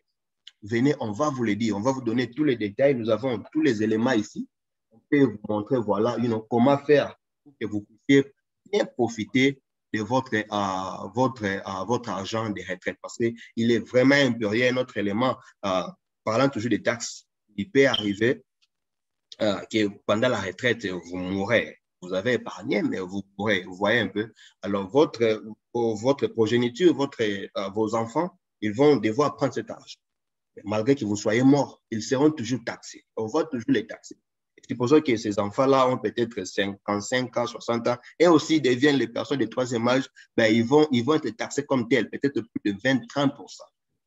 venez, on va vous le dire. On va vous donner tous les détails. Nous avons tous les éléments ici. On peut vous montrer, voilà, comment faire pour que vous puissiez bien profiter de votre argent de retraite parce qu'il est vraiment impérieux. Un autre élément, parlant toujours des taxes, il peut arriver que pendant la retraite, vous mourrez. Vous avez épargné, mais vous mourrez. Vous voyez un peu. Alors, votre progéniture, vos enfants, ils vont devoir prendre cet argent. Malgré que vous soyez mort, ils seront toujours taxés. On va toujours les taxer. C'est pour ça que ces enfants-là ont peut-être 55 ans, 60 ans, et aussi deviennent les personnes de troisième âge, ils vont être taxés comme tels, peut-être plus de 20-30%.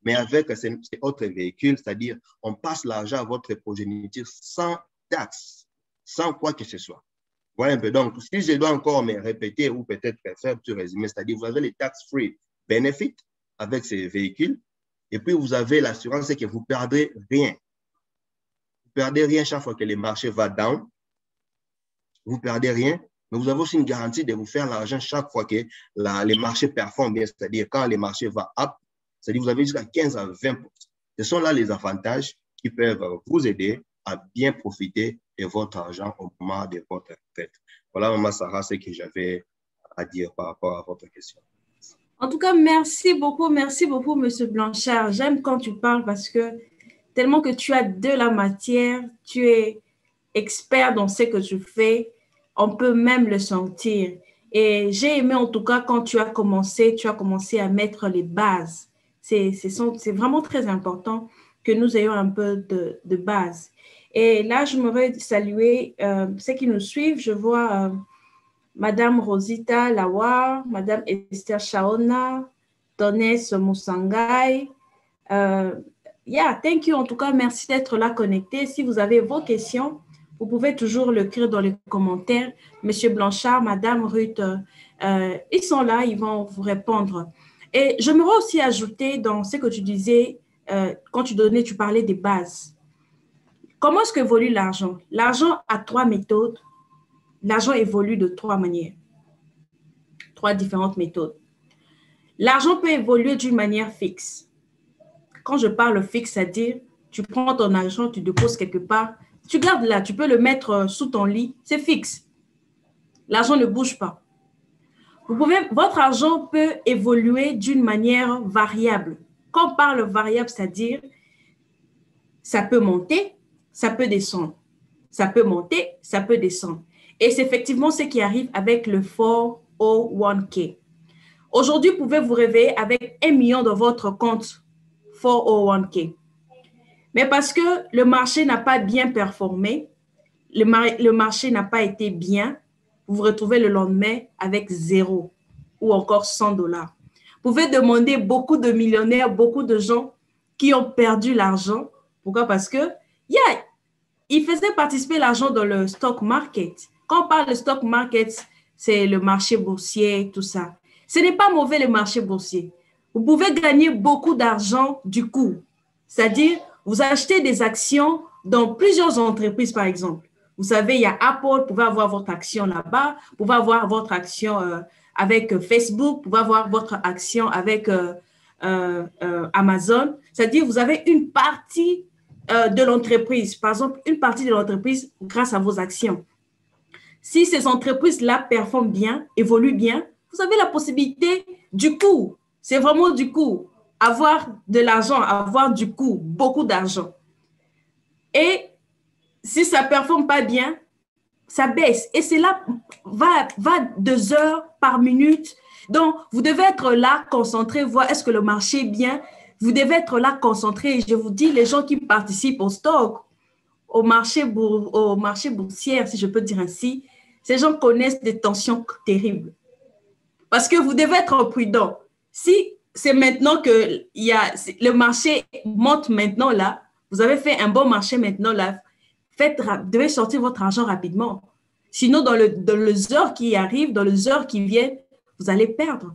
Mais avec ces autres véhicules, c'est-à-dire, on passe l'argent à votre progéniture sans taxe, sans quoi que ce soit. Voilà un peu. Donc, si je dois encore me répéter ou peut-être faire un petit résumé, c'est-à-dire, vous avez les tax-free benefits avec ces véhicules, et puis vous avez l'assurance que vous ne perdrez rien. Vous ne perdez rien chaque fois que le marché va down. Vous ne perdez rien, mais vous avez aussi une garantie de vous faire l'argent chaque fois que les marchés performent bien, c'est-à-dire quand le marché va up, c'est-à-dire vous avez jusqu'à 15 à 20%. Ce sont là les avantages qui peuvent vous aider à bien profiter de votre argent au moment de votre retraite. Voilà, Maman Sarah, ce que j'avais à dire par rapport à votre question. En tout cas, merci beaucoup, M. Blanchard. J'aime quand tu parles parce que tellement que tu as de la matière, tu es expert dans ce que tu fais, on peut même le sentir. Et j'ai aimé en tout cas quand tu as commencé à mettre les bases. C'est vraiment très important que nous ayons un peu de base. Et là, je voudrais saluer ceux qui nous suivent. Je vois Madame Rosita Lawar, Madame Esther Shaona, Tonès Moussangai. Thank you. En tout cas, merci d'être là connecté. Si vous avez vos questions, vous pouvez toujours l'écrire dans les commentaires. Monsieur Blanchard, Madame Ruth, ils sont là, ils vont vous répondre. Et j'aimerais aussi ajouter dans ce que tu disais, quand tu parlais des bases. Comment est-ce qu'évolue l'argent? L'argent a 3 méthodes. L'argent évolue de 3 manières. 3 différentes méthodes. L'argent peut évoluer d'une manière fixe. Quand je parle fixe, c'est-à-dire, tu prends ton argent, tu déposes quelque part, tu gardes là, tu peux le mettre sous ton lit, c'est fixe. L'argent ne bouge pas. Votre argent peut évoluer d'une manière variable. Quand on parle variable, c'est-à-dire, ça peut monter, ça peut descendre. Ça peut monter, ça peut descendre. Et c'est effectivement ce qui arrive avec le 401k. Aujourd'hui, vous pouvez vous réveiller avec 1 million dans votre compte 401k. Mais parce que le marché n'a pas bien performé, le marché n'a pas été bien, vous vous retrouvez le lendemain avec 0 ou encore 100 $. Vous pouvez demander beaucoup de millionnaires, beaucoup de gens qui ont perdu l'argent. Pourquoi? Parce que ils faisaient participer l'argent dans le stock market. Quand on parle de stock market, c'est le marché boursier, tout ça. Ce n'est pas mauvais le marché boursier. Vous pouvez gagner beaucoup d'argent du coup. C'est-à-dire, vous achetez des actions dans plusieurs entreprises, par exemple. Vous savez, il y a Apple, vous pouvez avoir votre action là-bas, vous pouvez avoir votre action avec Facebook, vous pouvez avoir votre action avec Amazon. C'est-à-dire, vous avez une partie de l'entreprise, par exemple, une partie de l'entreprise grâce à vos actions. Si ces entreprises-là performent bien, évoluent bien, vous avez la possibilité du coup, c'est vraiment du coup, avoir de l'argent, avoir du coup, beaucoup d'argent. Et si ça ne performe pas bien, ça baisse. Et cela va 2 heures par minute. Donc, vous devez être là, concentré, voir est-ce que le marché est bien. Vous devez être là, concentré. Je vous dis, les gens qui participent au stock, au marché boursier, si je peux dire ainsi, ces gens connaissent des tensions terribles. Parce que vous devez être prudent. Si c'est maintenant que le marché monte maintenant là, vous avez fait un bon marché maintenant là, devez sortir votre argent rapidement. Sinon, dans les heures qui arrivent, dans les heures qui viennent, vous allez perdre.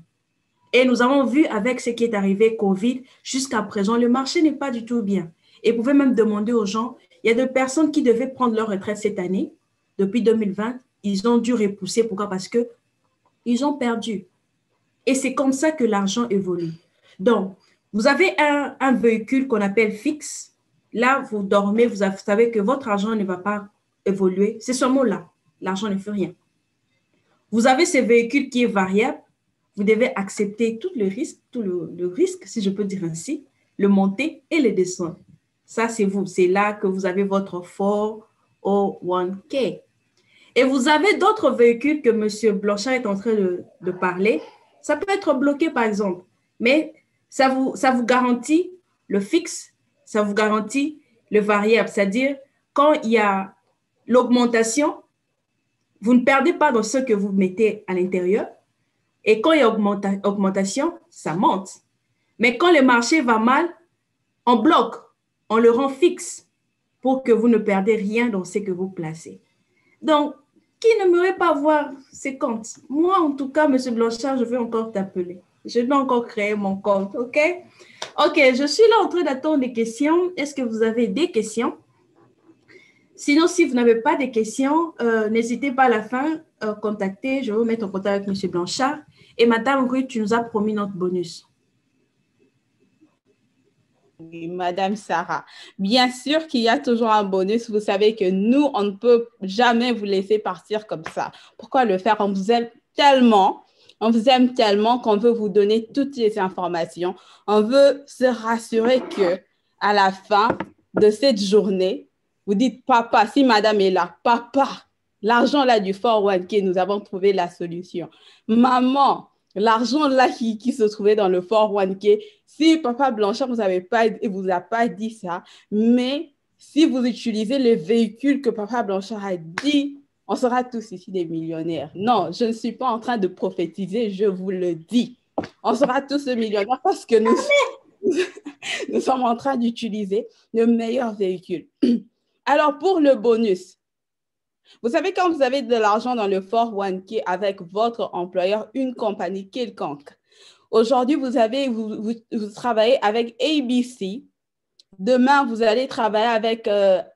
Et nous avons vu avec ce qui est arrivé, Covid, jusqu'à présent, le marché n'est pas du tout bien. Et vous pouvez même demander aux gens, il y a des personnes qui devaient prendre leur retraite cette année, depuis 2020, ils ont dû repousser. Pourquoi? Parce qu'ils ont perdu. Et c'est comme ça que l'argent évolue. Donc, vous avez un véhicule qu'on appelle fixe. Là, vous dormez, vous savez que votre argent ne va pas évoluer. C'est seulement là. L'argent ne fait rien. Vous avez ce véhicule qui est variable. Vous devez accepter tout le risque, si je peux dire ainsi, le monter et le descendre. Ça, c'est vous. C'est là que vous avez votre 401k. Et vous avez d'autres véhicules que M. Blanchard est en train de parler. Ça peut être bloqué, par exemple. Mais ça vous garantit le fixe, ça vous garantit le variable. C'est-à-dire, quand il y a l'augmentation, vous ne perdez pas dans ce que vous mettez à l'intérieur. Et quand il y a augmentation, ça monte. Mais quand le marché va mal, on bloque, on le rend fixe pour que vous ne perdez rien dans ce que vous placez. Donc, qui n'aimerait pas voir ces comptes? Moi, en tout cas, M. Blanchard, je veux encore t'appeler. Je dois encore créer mon compte, OK? OK, je suis là en train d'attendre des questions. Est-ce que vous avez des questions? Sinon, si vous n'avez pas de questions, n'hésitez pas à la fin à contacter. Je vais vous mettre en contact avec M. Blanchard. Et Madame Ruth, tu nous as promis notre bonus. Oui, Madame Sarah, bien sûr qu'il y a toujours un bonus. Vous savez que nous, on ne peut jamais vous laisser partir comme ça. Pourquoi le faire? On vous aime tellement qu'on veut vous donner toutes les informations. On veut se rassurer que à la fin de cette journée, vous dites, papa, si madame est là, papa, l'argent là du 401k, nous avons trouvé la solution. Maman, l'argent là qui se trouvait dans le 401k, si papa Blanchard vous a pas dit ça, mais si vous utilisez le véhicule que papa Blanchard a dit, on sera tous ici des millionnaires. Non, je ne suis pas en train de prophétiser, je vous le dis. On sera tous des millionnaires parce que nous sommes en train d'utiliser le meilleur véhicule. Alors, pour le bonus, vous savez, quand vous avez de l'argent dans le 401k avec votre employeur, une compagnie quelconque, aujourd'hui, vous travaillez avec ABC Demain, vous allez travailler avec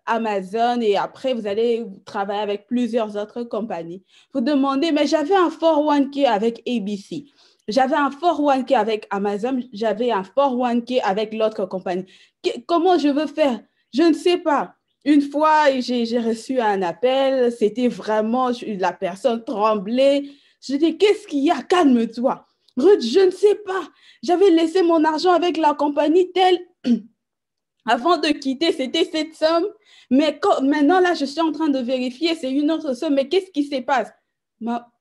Amazon et après, vous allez travailler avec plusieurs autres compagnies. Vous demandez, mais j'avais un 401k avec ABC. J'avais un 401k avec Amazon. J'avais un 401k avec l'autre compagnie. Comment je veux faire? Je ne sais pas. Une fois, j'ai reçu un appel. C'était vraiment, la personne tremblait. Je dis, qu'est-ce qu'il y a? Calme-toi. Ruth, je ne sais pas. J'avais laissé mon argent avec la compagnie telle. Avant de quitter, c'était cette somme. Mais maintenant, là, je suis en train de vérifier, c'est une autre somme. Mais qu'est-ce qui se passe?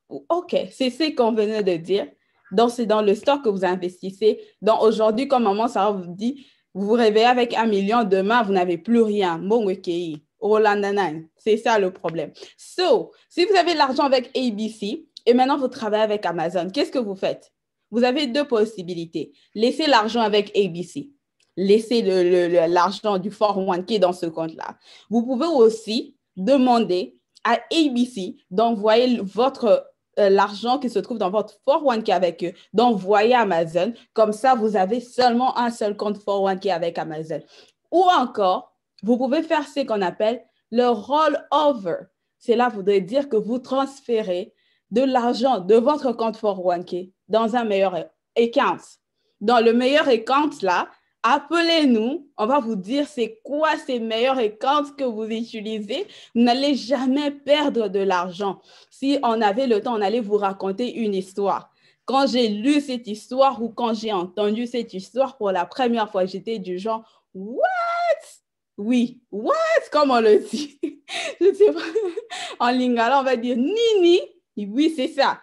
OK, c'est ce qu'on venait de dire. Donc, c'est dans le stock que vous investissez. Donc, aujourd'hui, comme maman Sarah vous dit, vous vous réveillez avec 1 million, demain, vous n'avez plus rien. Bon, OK. C'est ça le problème. So, si vous avez l'argent avec ABC et maintenant vous travaillez avec Amazon, qu'est-ce que vous faites? Vous avez deux possibilités. Laissez l'argent avec ABC. Laissez l'argent du 401k dans ce compte-là. Vous pouvez aussi demander à ABC d'envoyer l'argent qui se trouve dans votre 401k avec eux, d'envoyer à Amazon. Comme ça, vous avez seulement un seul compte 401k avec Amazon. Ou encore, vous pouvez faire ce qu'on appelle le rollover. Cela voudrait dire que vous transférez de l'argent de votre compte 401k dans un meilleur account. Dans le meilleur account, là, appelez-nous, on va vous dire c'est quoi ces meilleurs accounts que vous utilisez. Vous n'allez jamais perdre de l'argent. Si on avait le temps, on allait vous raconter une histoire. Quand j'ai lu cette histoire ou quand j'ai entendu cette histoire pour la première fois, j'étais du genre « What? » Oui, « What? » Comme on le dit. Je sais pas. En lingala, on va dire « Nini ». Oui, c'est ça.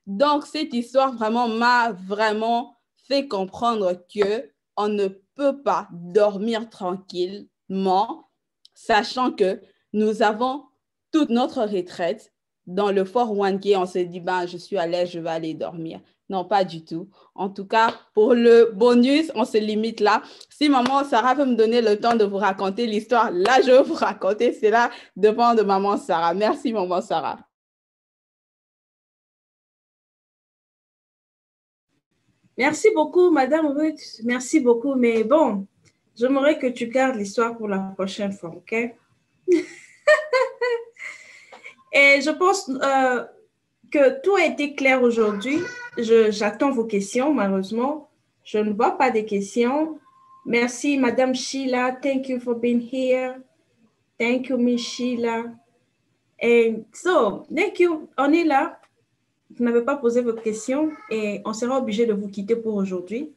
Donc, cette histoire vraiment m'a vraiment fait comprendre que on ne peut pas dormir tranquillement, sachant que nous avons toute notre retraite dans le 401k. On se dit, ben, je suis à l'aise, je vais aller dormir. Non, pas du tout. En tout cas, pour le bonus, on se limite là. Si maman Sarah veut me donner le temps de vous raconter l'histoire, là, je vais vous raconter. Cela dépend de maman Sarah. Merci, maman Sarah. Merci beaucoup, Madame Ruth. Merci beaucoup. Mais bon, j'aimerais que tu gardes l'histoire pour la prochaine fois, OK? Et je pense que tout a été clair aujourd'hui. J'attends vos questions, malheureusement. Je ne vois pas de questions. Merci, Madame Sheila. Thank you for being here. Thank you, Miss Sheila. And so, thank you. On est là. Vous n'avez pas posé vos questions et on sera obligé de vous quitter pour aujourd'hui.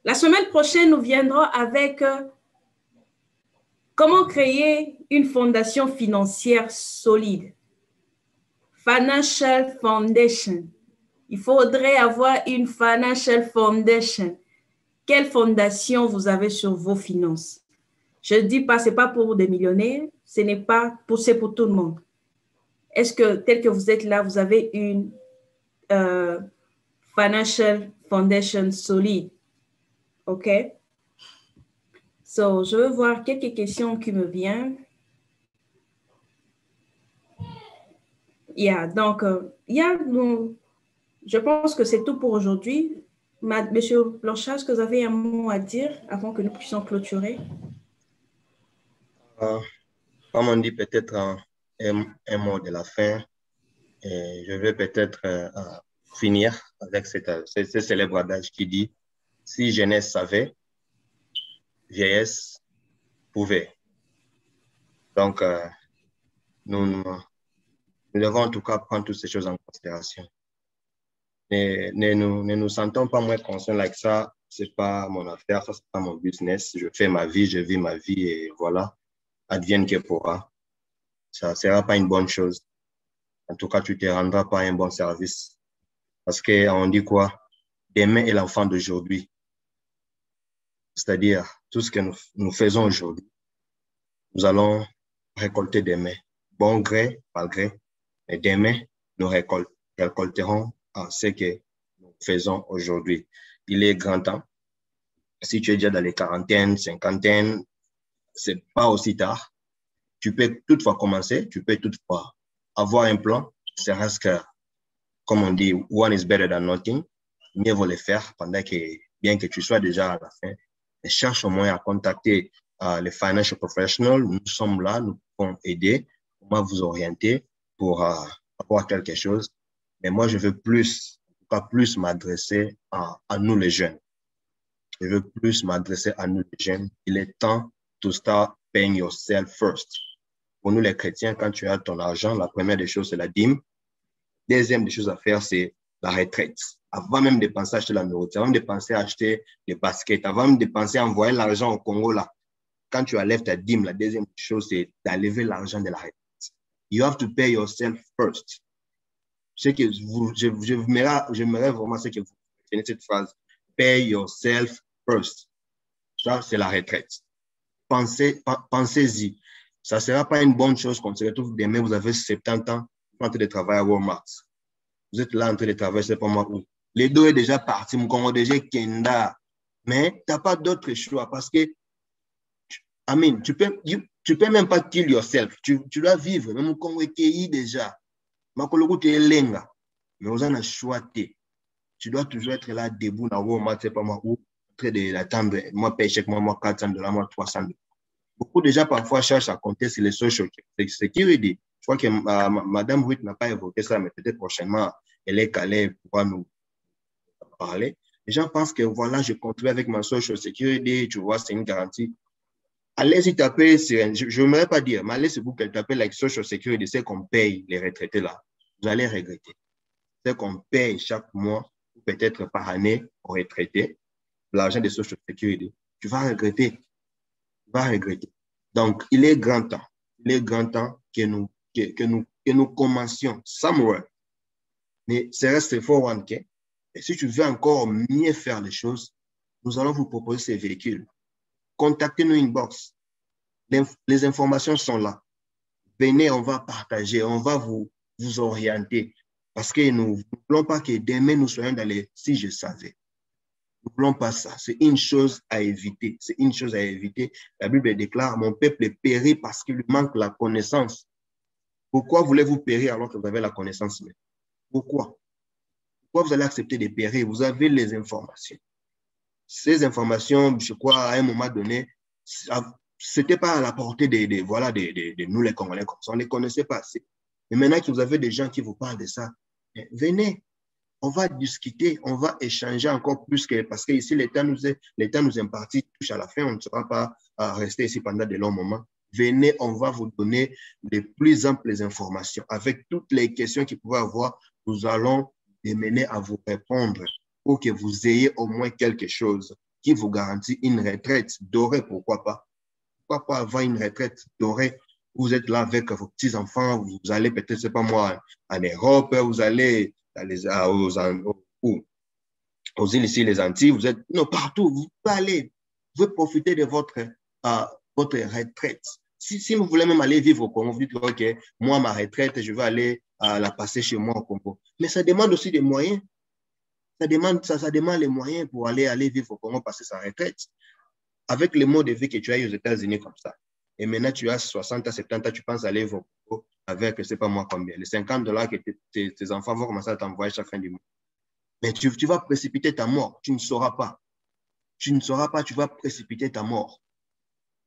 La semaine prochaine, nous viendrons avec comment créer une fondation financière solide. Financial Foundation. Il faudrait avoir une Financial Foundation. Quelle fondation vous avez sur vos finances? Je ne dis pas, ce n'est pas pour des millionnaires, ce n'est pas pour, c'est pour tout le monde. Est-ce que, tel que vous êtes là, vous avez une Financial Foundation solide? OK? So, je veux voir quelques questions qui me viennent. Donc, je pense que c'est tout pour aujourd'hui. Monsieur Blanchard, est-ce que vous avez un mot à dire avant que nous puissions clôturer? Comme on dit, peut-être un mot de la fin. Et je vais peut-être finir avec ce célèbre adage qui dit « Si jeunesse savait, vieillesse pouvait ». Donc, nous devons en tout cas prendre toutes ces choses en considération. Ne nous sentons pas moins conscients like ça. Ce n'est pas mon affaire, ça, ce n'est pas mon business. Je fais ma vie, je vis ma vie et voilà, advienne que pourra. Ça ne sera pas une bonne chose. En tout cas, tu ne te rendras pas un bon service. Parce qu'on dit quoi? Demain est l'enfant d'aujourd'hui. C'est-à-dire, tout ce que nous faisons aujourd'hui, nous allons récolter demain. Bon gré, mal gré. Mais demain, nous récolterons ce que nous faisons aujourd'hui. Il est grand temps. Si tu es déjà dans les quarantaines, cinquantaines, ce n'est pas aussi tard. Tu peux toutefois commencer, tu peux toutefois avoir un plan, c'est reste que, comme on dit, one is better than nothing. Mieux vaut le faire pendant que, bien que tu sois déjà à la fin, cherche au moins à contacter les financial professionals, nous sommes là, nous pouvons aider, comment vous orienter pour avoir quelque chose. Mais moi, je veux plus, pas plus m'adresser à nous les jeunes. Je veux plus m'adresser à nous les jeunes. Il est temps to start paying yourself first. Pour nous les chrétiens, quand tu as ton argent, la première des choses, c'est la dîme. Deuxième des choses à faire, c'est la retraite. Avant même de penser à acheter la nourriture, avant de penser à acheter des baskets, avant même de penser à envoyer l'argent au Congo, là, quand tu enlèves ta dîme, la deuxième chose, c'est d'enlever l'argent de la retraite. You have to pay yourself first. J'aimerais vraiment que vous finissez cette phrase. Pay yourself first. Ça, c'est la retraite. Pensez-y. Ça ne sera pas une bonne chose qu'on se retrouve demain, vous avez 70 ans, en train de travailler à Walmart. Vous êtes là en train de travailler, c'est pas moi où. Les deux est déjà parti, mon Congo déjà Kenda. Mais tu n'as pas d'autre choix parce que, tu peux même pas kill yourself. Tu dois vivre. Même mon Congo est déjà. Ma kologo tu es lenga. Mais vous en avez choix. Tu dois toujours être là debout dans Walmart, c'est pas moi où. En train d'attendre, moi, paye chaque mois, moi, $400, moi, $300. Beaucoup de gens parfois cherchent à compter sur les social security. Je crois que Madame Ruth n'a pas évoqué ça, mais peut-être prochainement, elle est calée pour nous parler. Les gens pensent que voilà, je contribue avec ma social security, tu vois, c'est une garantie. Allez-y taper, je n'aimerais pas dire, mais allez sur Google, taper like social security, c'est qu'on paye les retraités là. Vous allez regretter. C'est qu'on paye chaque mois, peut-être par année, aux retraités, l'argent de social security. Tu vas regretter. Donc, il est grand temps que nous commencions somewhere. Mais c'est resté fort one K. Et si tu veux encore mieux faire les choses, nous allons vous proposer ces véhicules. Contactez-nous inbox. Les informations sont là. Venez, on va partager, on va vous orienter. Parce que nous ne voulons pas que demain nous soyons dans les si je savais. Nous ne voulons pas ça. C'est une chose à éviter. C'est une chose à éviter. La Bible déclare, mon peuple périt parce qu'il lui manque la connaissance. Pourquoi voulez-vous périr alors que vous avez la connaissance? Pourquoi? Pourquoi vous allez accepter de périr? Vous avez les informations. Ces informations, je crois, à un moment donné, c'était pas à la portée de nous les Congolais comme ça. On ne les connaissait pas assez. Mais maintenant que vous avez des gens qui vous parlent de ça, venez. On va discuter, on va échanger encore plus parce que ici, l'État nous est imparti, touche à la fin, on ne sera pas à rester ici pendant de longs moments. Venez, on va vous donner les plus amples informations. Avec toutes les questions qu'ils pouvaient avoir, nous allons les mener à vous répondre pour que vous ayez au moins quelque chose qui vous garantit une retraite dorée, pourquoi pas? Pourquoi pas avoir une retraite dorée? Vous êtes là avec vos petits-enfants, vous allez peut-être, c'est pas moi, en Europe, vous allez aux îles ici, les Antilles, vous êtes partout, vous pouvez aller, vous pouvez profiter de votre retraite. Si vous voulez même aller vivre au Congo, vous dites, OK, moi, ma retraite, je vais aller la passer chez moi au Congo. Mais ça demande aussi des moyens. Ça demande les moyens pour aller vivre au Congo, passer sa retraite. Avec le mode de vie que tu as aux États-Unis comme ça. Et maintenant, tu as 60 à 70 ans, tu penses aller vivre au Congo avec, je ne sais pas moi combien, les $50 que tes enfants vont commencer à t'envoyer chaque fin du mois. Mais tu vas précipiter ta mort. Tu ne sauras pas. Tu vas précipiter ta mort.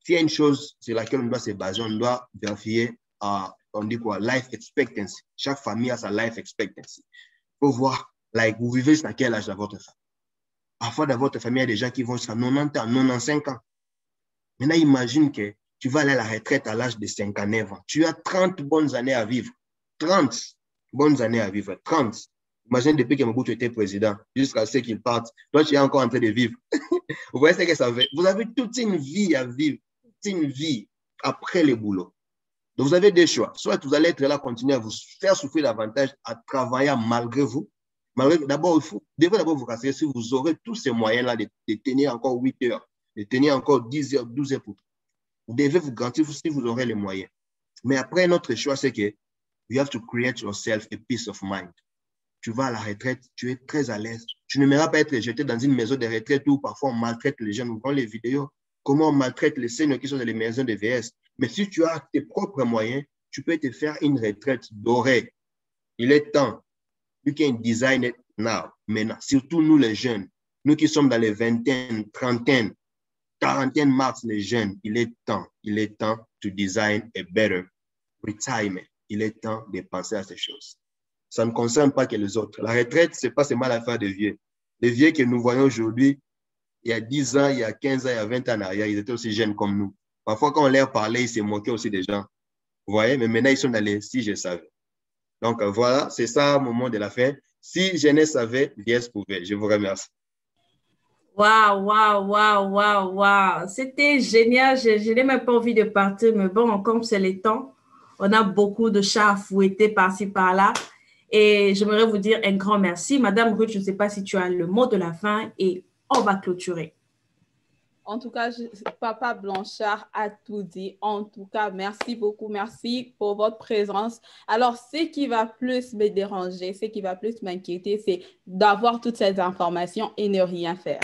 S'il y a une chose sur laquelle on doit se baser, on doit vérifier, on dit quoi, life expectancy. Chaque famille a sa life expectancy. Il faut voir, vous vivez jusqu'à quel âge dans votre famille. Parfois, dans votre famille, il y a des gens qui vont jusqu'à 90 ans, 95 ans. Maintenant, imagine que tu vas aller à la retraite à l'âge de 59 ans. Tu as 30 bonnes années à vivre. 30 bonnes années à vivre. 30. Imagine depuis que Mobutu était président, jusqu'à ce qu'il parte. Toi, tu es encore en train de vivre. Vous voyez ce que ça fait? Vous avez toute une vie à vivre. Toute une vie après le boulot. Donc, vous avez des choix. Soit vous allez être là, continuer à vous faire souffrir davantage, à travailler malgré vous. D'abord, vous devez d'abord vous rassurer si vous aurez tous ces moyens-là de tenir encore 8 heures, de tenir encore 10 heures, 12 heures pour tout. Vous devez vous garantir si vous aurez les moyens. Mais après, notre choix, c'est que you have to create yourself a peace of mind. Tu vas à la retraite, tu es très à l'aise. Tu n'aimeras pas être jeté dans une maison de retraite où parfois on maltraite les jeunes. On voit les vidéos, comment on maltraite les seniors qui sont dans les maisons de VS. Mais si tu as tes propres moyens, tu peux te faire une retraite dorée. Il est temps. You can design it now. Maintenant, surtout nous les jeunes, nous qui sommes dans les vingtaines, trentaines, Quarantaine mars, les jeunes, il est temps to design a better retirement. Il est temps de penser à ces choses. Ça ne concerne pas que les autres. La retraite, ce n'est pas seulement l'affaire des vieux. Les vieux que nous voyons aujourd'hui, il y a 10 ans, il y a 15 ans, il y a 20 ans en arrière, ils étaient aussi jeunes comme nous. Parfois, quand on leur parlait, ils se moquaient aussi des gens. Vous voyez, mais maintenant, ils sont allés, si je savais. Donc, voilà, c'est ça, mon mot de la fin. Si jeunesse savait, vieillesse pouvait. Je vous remercie. Waouh, waouh, waouh, waouh, waouh. C'était génial. Je n'ai même pas envie de partir, mais bon, comme c'est le temps, on a beaucoup de chats à fouetter par-ci, par-là. Et j'aimerais vous dire un grand merci. Madame Ruth, je ne sais pas si tu as le mot de la fin et on va clôturer. En tout cas, Papa Blanchard a tout dit. En tout cas, merci beaucoup. Merci pour votre présence. Alors, ce qui va plus me déranger, ce qui va plus m'inquiéter, c'est d'avoir toutes ces informations et ne rien faire.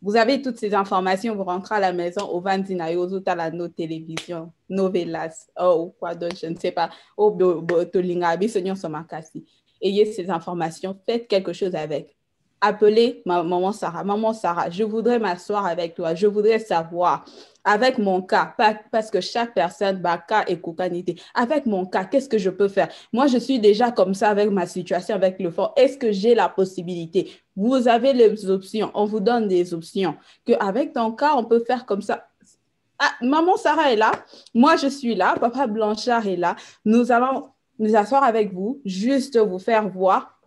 Vous avez toutes ces informations, vous rentrez à la maison, au Vandinayo, au Talano télévision, novelas, ou quoi d'autre, je ne sais pas, au Tolingabi, Seigneur Somakasi. Ayez ces informations, faites quelque chose avec. Appelez maman Sarah, je voudrais m'asseoir avec toi, je voudrais savoir, avec mon cas, parce que chaque personne, cas et Koukanité, avec mon cas, qu'est-ce que je peux faire? Moi, je suis déjà comme ça avec ma situation, avec le fond. Est-ce que j'ai la possibilité? Vous avez les options, on vous donne des options, qu'avec ton cas, on peut faire comme ça. Ah, maman Sarah est là, moi je suis là, Papa Blanchard est là, nous allons nous asseoir avec vous, juste vous faire voir,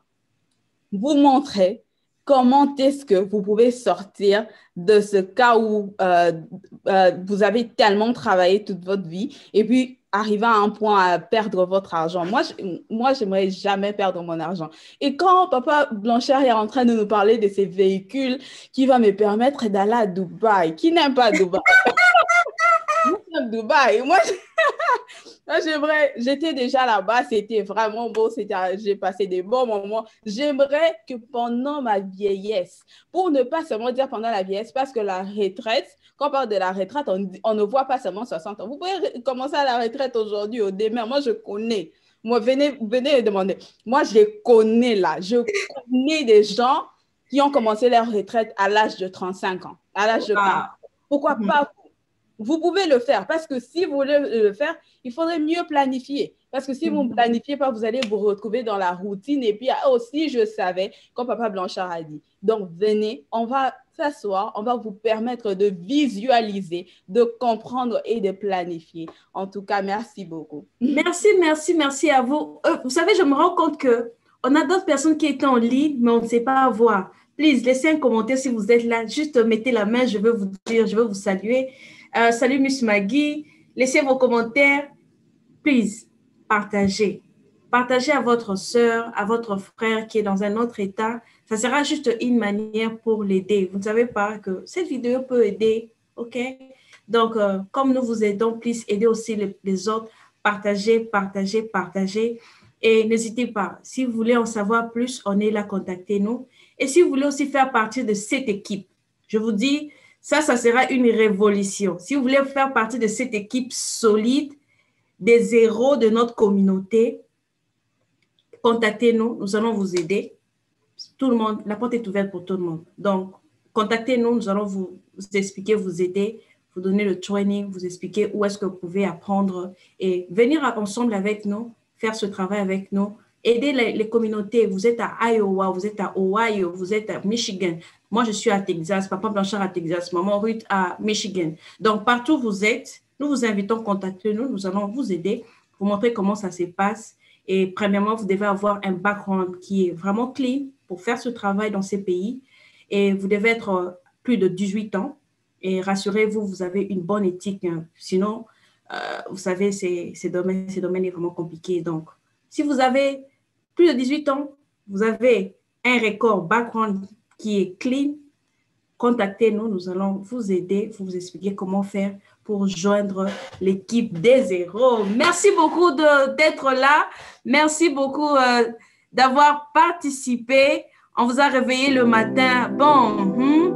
vous montrer comment est-ce que vous pouvez sortir de ce cas où vous avez tellement travaillé toute votre vie et puis arriver à un point à perdre votre argent. Moi, j'aimerais jamais perdre mon argent. Et quand Papa Blanchard est en train de nous parler de ces véhicules qui vont me permettre d'aller à Dubaï, qui n'aime pas Dubaï? Dubaï. Moi, j'étais déjà là-bas, c'était vraiment beau, j'ai passé des bons moments. J'aimerais que pendant ma vieillesse, pour ne pas seulement dire pendant la vieillesse, parce que la retraite, quand on parle de la retraite, on ne voit pas seulement 60 ans. Vous pouvez commencer à la retraite aujourd'hui ou demain. Moi, je connais. Moi, venez demander. Moi, je connais là. Je connais des gens qui ont commencé leur retraite à l'âge de 35 ans, à l'âge de 40 ans. Pourquoi pas vous? Vous pouvez le faire parce que si vous voulez le faire, il faudrait mieux planifier. Parce que si vous ne planifiez pas, vous allez vous retrouver dans la routine. Et puis aussi, je savais, comme Papa Blanchard a dit. Donc, venez, on va s'asseoir, on va vous permettre de visualiser, de comprendre et de planifier. En tout cas, merci beaucoup. Merci à vous. Vous savez, je me rends compte qu'on a d'autres personnes qui étaient en ligne, mais on ne sait pas voir. Please, laissez un commentaire si vous êtes là. Juste mettez la main, je veux vous dire, je veux vous saluer. Salut Miss Maggie, laissez vos commentaires, please, partagez à votre soeur, à votre frère qui est dans un autre état, ça sera juste une manière pour l'aider. Vous ne savez pas que cette vidéo peut aider, ok? Donc, comme nous vous aidons, please, aidez aussi les autres, partagez, et n'hésitez pas, si vous voulez en savoir plus, on est là, contactez-nous, et si vous voulez aussi faire partie de cette équipe, je vous dis, ça sera une révolution. Si vous voulez faire partie de cette équipe solide, des héros de notre communauté, contactez-nous, nous allons vous aider. Tout le monde, la porte est ouverte pour tout le monde. Donc, contactez-nous, nous allons vous expliquer, vous aider, vous donner le training, vous expliquer où est-ce que vous pouvez apprendre et venir ensemble avec nous, faire ce travail avec nous, aider les communautés. Vous êtes à Iowa, vous êtes à Ohio, vous êtes à Michigan. Moi, je suis à Texas, Papa Blanchard à Texas, Maman Ruth à Michigan. Donc, partout où vous êtes, nous vous invitons, contactez-nous, nous allons vous aider, vous montrer comment ça se passe. Et premièrement, vous devez avoir un background qui est vraiment clean pour faire ce travail dans ces pays. Et vous devez être plus de 18 ans. Et rassurez-vous, vous avez une bonne éthique. Hein. Sinon, vous savez, ces domaines est vraiment compliqué. Donc, si vous avez plus de 18 ans, vous avez un record background qui est clean, contactez-nous, nous allons vous aider, vous expliquer comment faire pour joindre l'équipe des héros. Merci beaucoup d'être là. Merci beaucoup d'avoir participé. On vous a réveillé le matin. Bon,